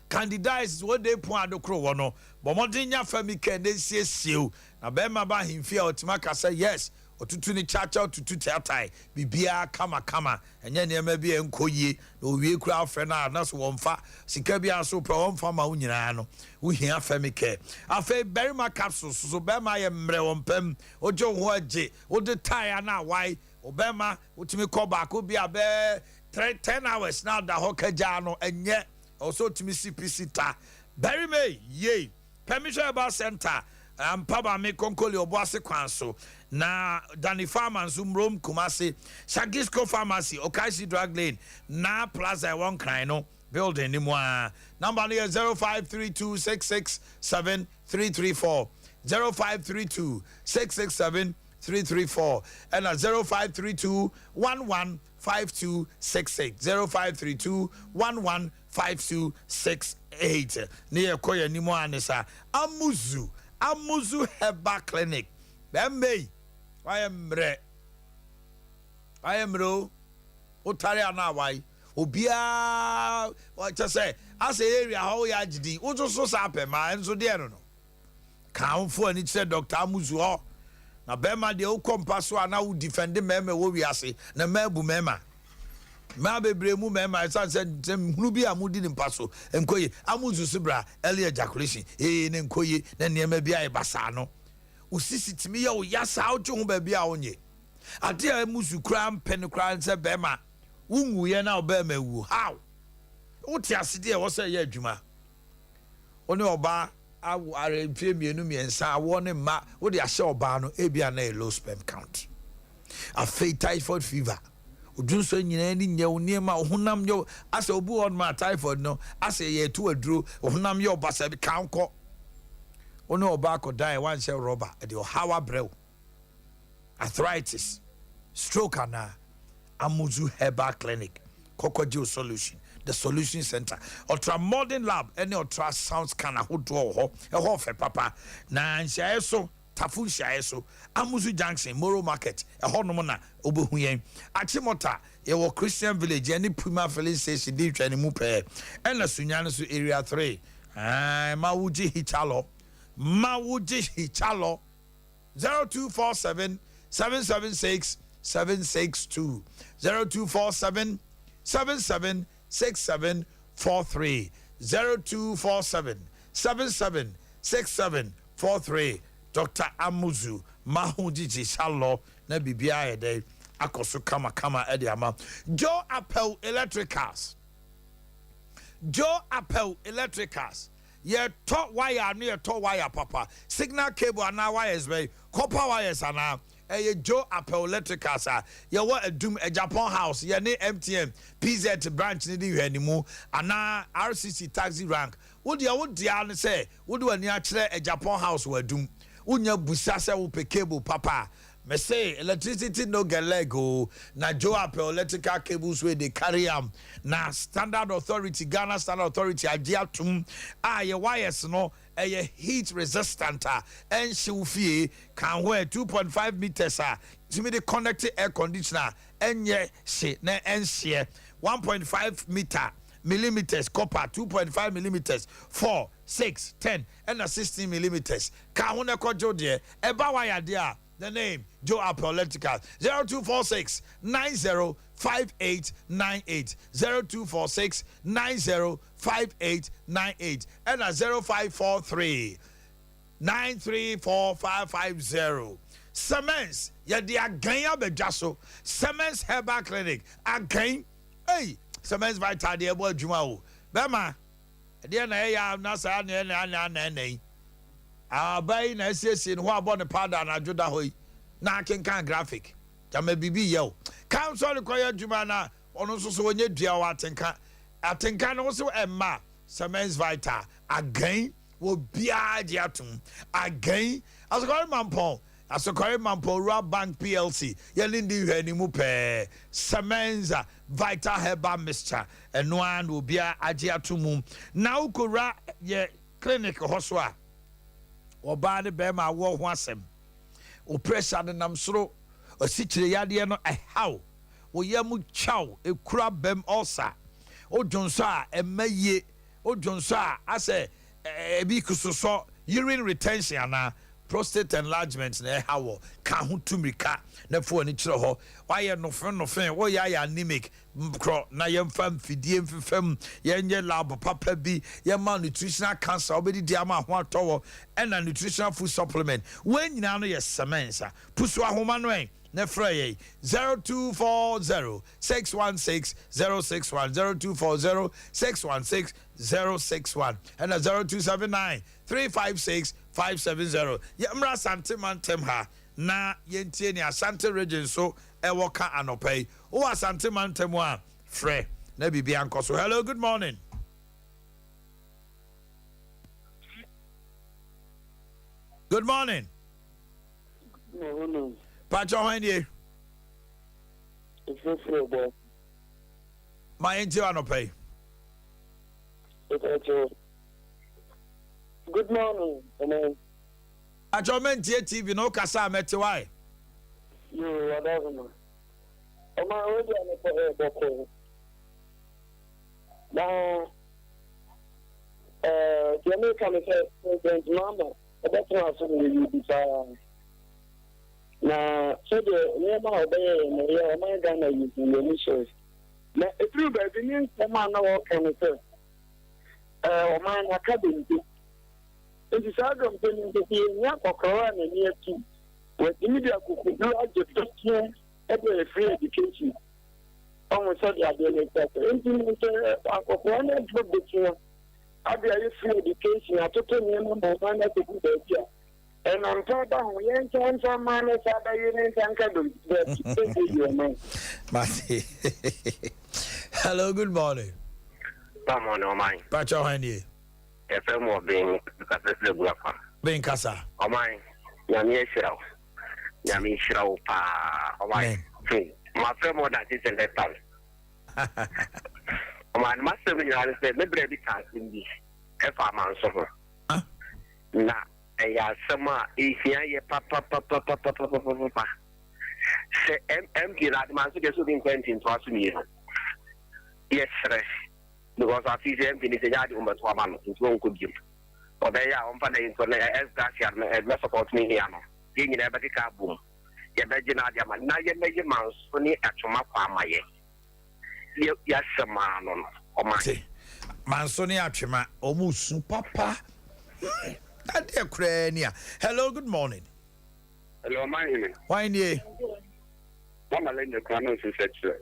candidiasis what they pon adokro wo no but modern nya family care dey siesie na be ma ba himfie otima ka say yes otutu ni chacha otutu tiatai bibia kama enye niam bia enkoyie na owie kura afre na so wonfa sika bia so pro wonfa ma unyina no uhia family care afa berima capsules so be ma ye mre wompam ojo ho age ode tai na why obema utimi call back bia be 10 hours now da hokaja no enye also timi CPC ta berima ye permission about center Paba me konkoli oboase kwanso na Dani Farmers Umrom Kumasi Shagisco Pharmacy Okaisi Drug Lane na Plaza one cry no building ni mwa number 0532667334 0532667334 and 0532115268 0532115268 near koya ni mwa nesa Amuzu Herbal Clinic. Bembe. I am ro. Otari ana why. Obia what to say? I say area how ya jidi. Ojo so sape ma enso de no. Kan fo ani say Dr. Amuzu ho. Na bema de o compass ana wo defend meme wo wi ase. Na mabu mema. Ma bebre mu mema say hunu bi amudi ni mpaso enkoye Amuzu sibra early ejaculation ne nkoye na niema bia e basa no usisi timi ya o yasa ojo ho ba bia onye ade Amuzu kra mpen kra nse bema wunwu ye na obema wu how Uti asidi was a year juma. Only oba are in premium and sa one ma what they show bano ebia low sperm count. A fake typhoid fever. Udunso nyina ni niema honam yo asa obu on ma typhoid no asa ye to aduro honam yo basa bi kanko. Ono oba ko die one shell rubber e de hawa brew. Arthritis, stroke ana Amuzu Herbal Clinic, Kokojo Solution, the Solution Center, Ultra Modern Lab, any ultrasound scanner who do a hofe papa, na nshaeso, tafu nshaeso, Amuzu Junction, Moro Market, a honomona, Obuhuyen, Achimota, Ewo Christian Village, any Prima Filling Station, deep training mupe, and the Sunyanasu Area 3, Mawuji Hichalo, 0247 776 762 0247 776743 0247 776743 Dr. Amuzu Mahujiji Shallow na bibia ede akoso kama ediama Joe Appel Electricals ye top wire near top wire papa signal cable and wires way copper wires and Joe Appel Electricals ye what a doom a Japan house ye ne MTN PZ branch ni di anymore and RCC taxi rank would ya say would do a Japan house were doom unya busasa wo pe cable papa me say electricity no get lego na Joe Appel electrical cables where they carry na standard authority Ghana standard authority agiatum your wires no a heat resistant and shufie can wear 2.5 meters to me the connected air conditioner and she na and share 1.5 millimeters copper 2.5 millimeters 4 6 10 and 16 millimeters can one kojo there eba wire there the name Joe Appel Electrical 0246 905898 0246 905898 and 0543 9345550 Semens ya di aganya bejaso Semens Herbal Clinic again hey Semens Vital de ebo adwuma o bema de na ya na sa na abai na siesie no abo ne powder na joda hoyi na kenkan graphic jama bibi yew council koya djuma na ono so onye dua wa atenka no so emma Semens Vital again wo bia di atum again asokore mampo Rural Bank PLC yelindi hwani mu pe Semens Vital Herbal Mixture eno an wo bia agi atum na ukora ye clinic hoso a oba de be ma wo ho asem o pressure de nam soro o sikire yade no how wo yam chaw e kura bem ulcer o jonso a emaye o jonso a ase e bi kusoso urine retention ana prostate enlargement na how ka ho tumika na fo ni kire ho waye no fe wo ya anemic kro na yemfa mfidie mfefam yenye lab papa bi yema nutritional cancer obedi dia ma ho atowo and nutritional food supplement when nyina no yes Semens pusu ahoma no na frey 0240 616 061 0240 616 061 and 0279 356 570 yemra santimantem ha na yentie ni Asante region so ewoka anopai o Asante mantem a frɛ na bibia nkoso. Hello, good morning. Good morning. No. Pacho hwandie It's free my enti anopai. Good morning. Pacho mentie TV no kasa mete why You whatever. Oma already on the boko. Now, Jamaica me say President Mama, that's what you desire. Now, so the name of the my Ghana using the missions. Now, if you baby means come on now can say, Oman Academy. It is out of the year for Koran and year 2. With immediate could do just every free education. almost said the idea implemented one of the Abia is free education. I took him in the man to do the idea. And on top of that, we ain't some man is other units and can do. Hello, good morning. Come on, oh my. Pacho Henny. FM was being the Guapa. Being Casa. Oh my. Yami Shrow. Yami Shrow. Oh my. My friend more than this in that time. My master, when you said, maybe I can't in this. If I'm on summer. Nah, a summer is here, papa. Say, empty that man, so there's something in trust me. Yes, sir. Because I feel empty is a yard over to a man, it's one good gift. Or they are on Sunday, so as that you support me here. Being in a better car boom. You imagine Adiaman, now you make your mouse for me at your map. Yes, sir, man. Oh, my. Mansoni Achima, almost papa. Adea Akye Abia. Hello, good morning. Hello, my. Why ye? Mama Lena Cranos is sexual.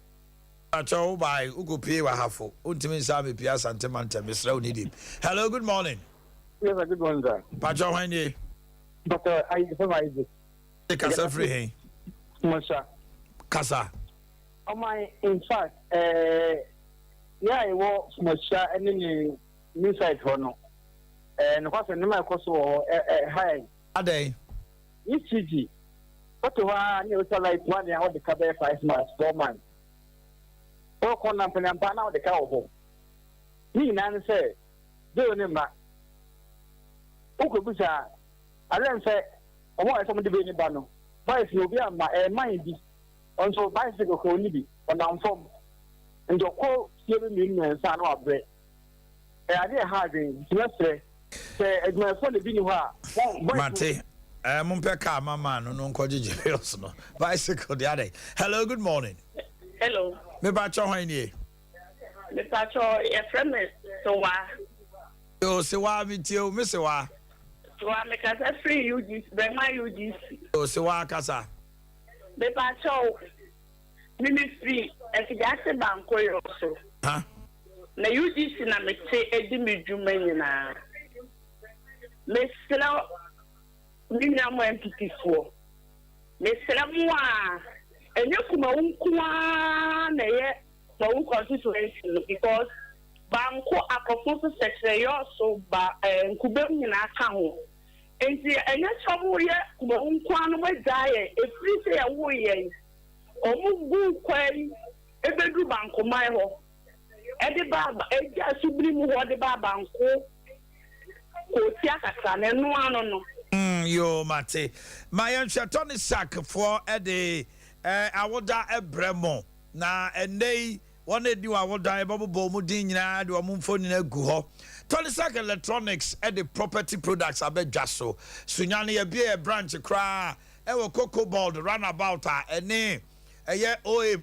Acho by Ugo Pia Hafo, Ultimate Sabi Pia Santamanta, Miss Ronidi. Hello, good morning. Yes, a good one, sir. Pacho Henny. But I survived it. The Casa Free. Masha. Casa. Oh, my, in fact, yeah, I walk Masha and then new side for no. And what's the name of course or high? A day. ECG. What to you like 1 hour the cover 5 months, 4 months. All corner and pan out the cow home. Me, Nan say, do him back. Ukubusha, I don't say, I want somebody to be in the banner. But if you be on my mind, also bicycle only on our form. And your call 7 million son of bread. I didn't have it. Say, as my phone is being Mate, Mumpeka, my man, no Koji no bicycle the other. Hello, good morning. Hello. Me Pacho Henny. Me Pacho, a friend is so why. Oh, so why me too, Miss Wa? So I make us a free UGC, by my UGC. Oh, so why, Casa? Me Pacho, Ministry, as a gas bank also. Huh? Na UGC na me say Edimi Jumena. Me sell Minya mo MPP4. Me sell mo enye kuma unkwa na ye na constituency because banko akofo secretary so ba nkubem nyina aka ho. Enti enye chobo ye kuma unkwa no wedaye efiri se ye wo ye. Omugu kwai ebedu banko mai ho. Ede baba eja subiri mu ho de baba nko ko ti akaka na no ano no. Yo mate. My Tony sack for ede awoda ebremo na enei one edi awoda ebobo mu din nyina de omo mfoni na gu ho. Tony sack electronics ede property products abedwa so. Sunyane ye bia branch kra ewo cocoa board runabout ene eye OA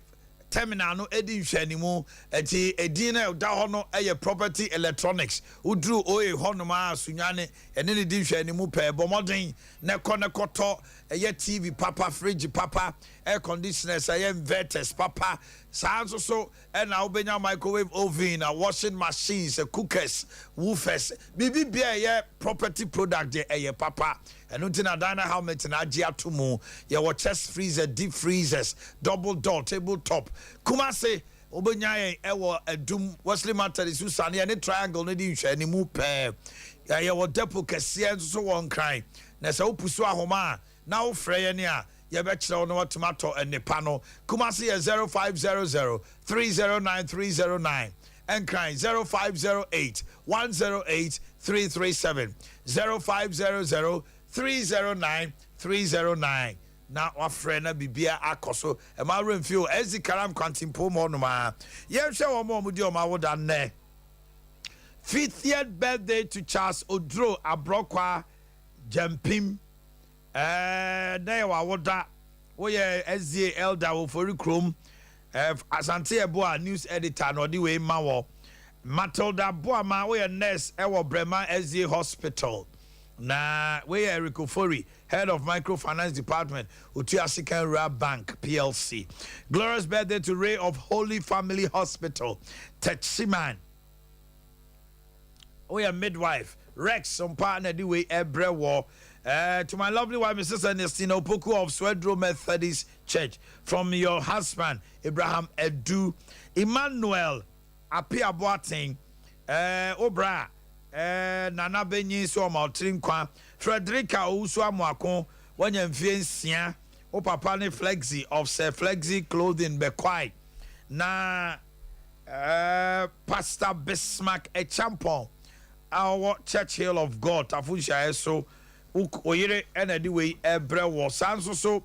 terminal no edi nhwanimu eti edin na da ho no eye property electronics udru oye ho no ma sunyane ene ne di nhwanimu pe bomodin ne koto eye TV papa fridge papa air conditioners eye inverters papa sanso so na obenya microwave oven washing machines cookers woofers bibi bia eye property product eye papa eno tina dana helmet na agi atomu ye wo chest freezer deep freezers double door tabletop kumase obenya ye ewo adum Wesley Matter su sane ne triangle ne di nhwa ni mu pe ye wo depo kese so won kran na se opusu ahoma na wo frɛ ye ne a ye be kire no tomato enipa no kumase ye 0500 309309 and cry 0508 108 337 0500 309 na wafre na bibia akoso e ma remfio ezi karam kwantimpo mo no ma ye hwe wo mo di o ma woda ne 50th birthday to Charles Odro Abrokwa Jampim dey wa woda wo ye SDA elder wo for Krom Asante Eboa news editor no di we ma wo Matilda Boama wo ye nurse e wo Brema SDA hospital Na we Eric Ofori, head of microfinance department, Utiasikan Rura Bank PLC. Glorious birthday to Ray of Holy Family Hospital, Techiman. We are midwife, Rex, Sompa, Nediwe Ebrewo. To my lovely wife, Mrs. Ernestine Opoku of Swedro Methodist Church, from your husband, Abraham Edu, Emmanuel Apia Boateng, Obra. Nana Benyi so Maltrin Kwa Frederica Uswa Mwako Wanyan Fiensia O Papa ne Flexi of Sir Flexi Clothing Bequai Na Pastor Bismarck Echampon our Church Hill of God Tafunsha so Oyere Enediwe Ebrewo Sanso so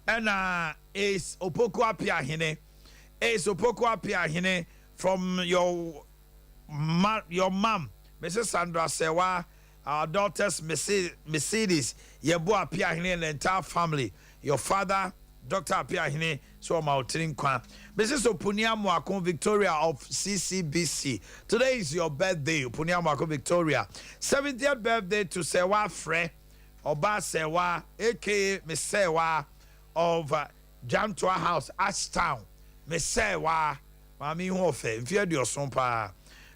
Ena is Opoku Apia Hine from your mom Mrs. Sandra Sewa, our daughters Mercedes, Yebu Apia Hine and the entire family. Your father, Dr. Apia Hine, so Maltin Kwa. Mrs. Opunia Mwako Victoria of CCBC. Today is your birthday, Opunia Mwako Victoria. 70th birthday to Sewa Fre, Oba Sewa, aka Miss Sewa of Jantua House, Ashtown. Miss Sewa, Mami Hofe, Viedio Sompa.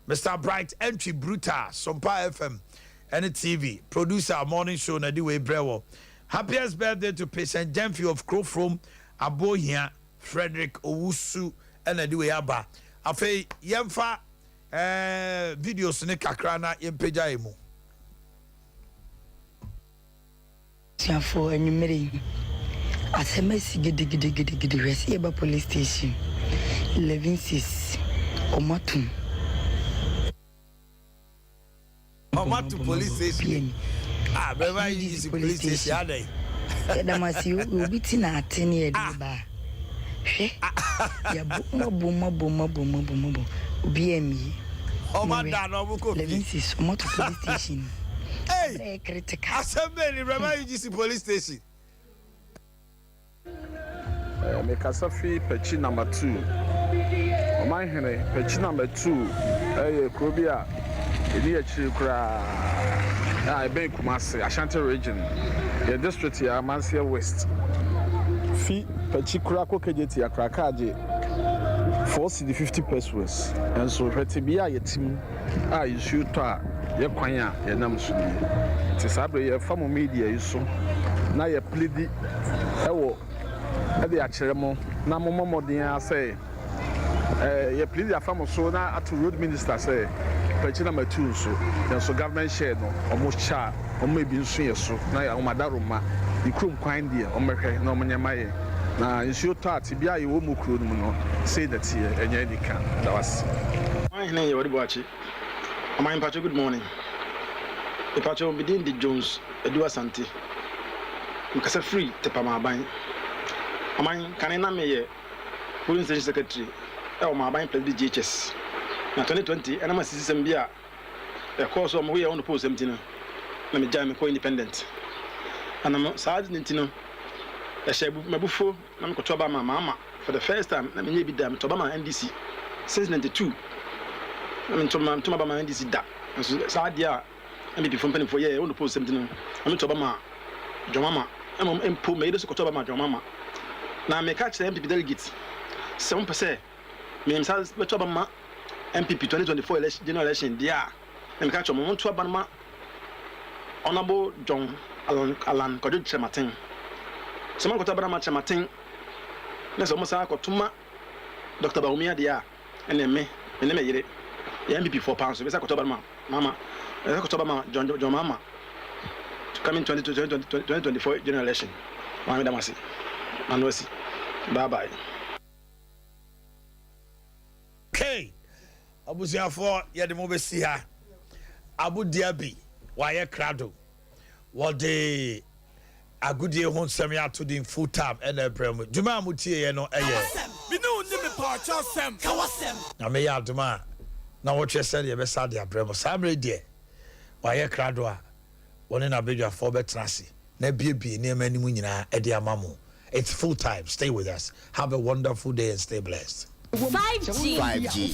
Mr. Bright Entry Bruta, Sompa FM, and TV, producer morning show Nadiwe Brewo. Happiest birthday to patient Jemfi of Crowfrom, Abohia, Frederick Owusu, and Nadiwe Abba. Afe Yemfa videos ne kakrana yempeja emu. Tiafo enyumere. Asemesi gidi resi eba police station. 11-6 Omatum. Omatu police station. Beba is police station ade. Damasi obi ti na atene e de ba. Hwe. Ya bomo. Obi emi. Omada no buko. 11-6 Omato police station. Hey, critical. Assembly Beba is police station. Me kasafi pechi number 2. Omanhene pechi number 2. Krobia Adea Akye Abia Ben Kumasi Ashanti region the district here Mansia West fi Pechikura Kokejeti Akrakaje 450 pesos and so retibia yetim issue to ye kwanya ye nam so ni ti sabre ye famo media iso na ye pleadi ewo Adea Akye mo na momoden asay ye pleadi afamo so na at road minister say Pechi number 2 so then so government share no almost cha maybe nso so na ya omadaroma ikrum kwan dia omehwe na omnyamaye na nsuo tat bia ye wo mukro no no say that here enya dika that was Omanhene Yaw Boakye. Oman Pacho, good morning. Pacho bidin the Jones Edu Asante Mkasa free tepama ban Oman kanena meye police station secretary e o maban president GHS na 2020 ena ma system bia e course o mo we on the post empty no na me jam ko independent ana saad nintino e shebu mabufo na me koto ba mama for the first time na me nye bi da me to ba ma NDC since 92 na me to ba ma NDC da so saad dia me bi from penny for year on the post empty no na me to ba ma jomama em empo me so koto ba ma jomama na me catch the MPP delegates 7% me am be to ba ma MPP 2024 election general election dia and catch on to Abanma Honorable John Alan Kojo Chematin. Someone got Abanma Chematin. Let's almost have Kotuma Dr. Baumia dia and then me and then me MPP 4 pounds. So we say Kotobama Mama Kotobama John Mama to come in 2024 general election. Mami Damasi. Manwesi. Bye bye. Okay. Abusiafo yede mo besi ha Abu Diabi waye krado wode agudie ho nsem ya to din full time ena brem djuma amutie ye no eye bi no ni me pa cha sem kawasem na me ya djuma na wo twese de be sa de brem samre de waye krado a woni na bedwafo betrase na biebie ne manimu nyina e de amamo. It's full time. Stay with us. Have a wonderful day and stay blessed. 5G.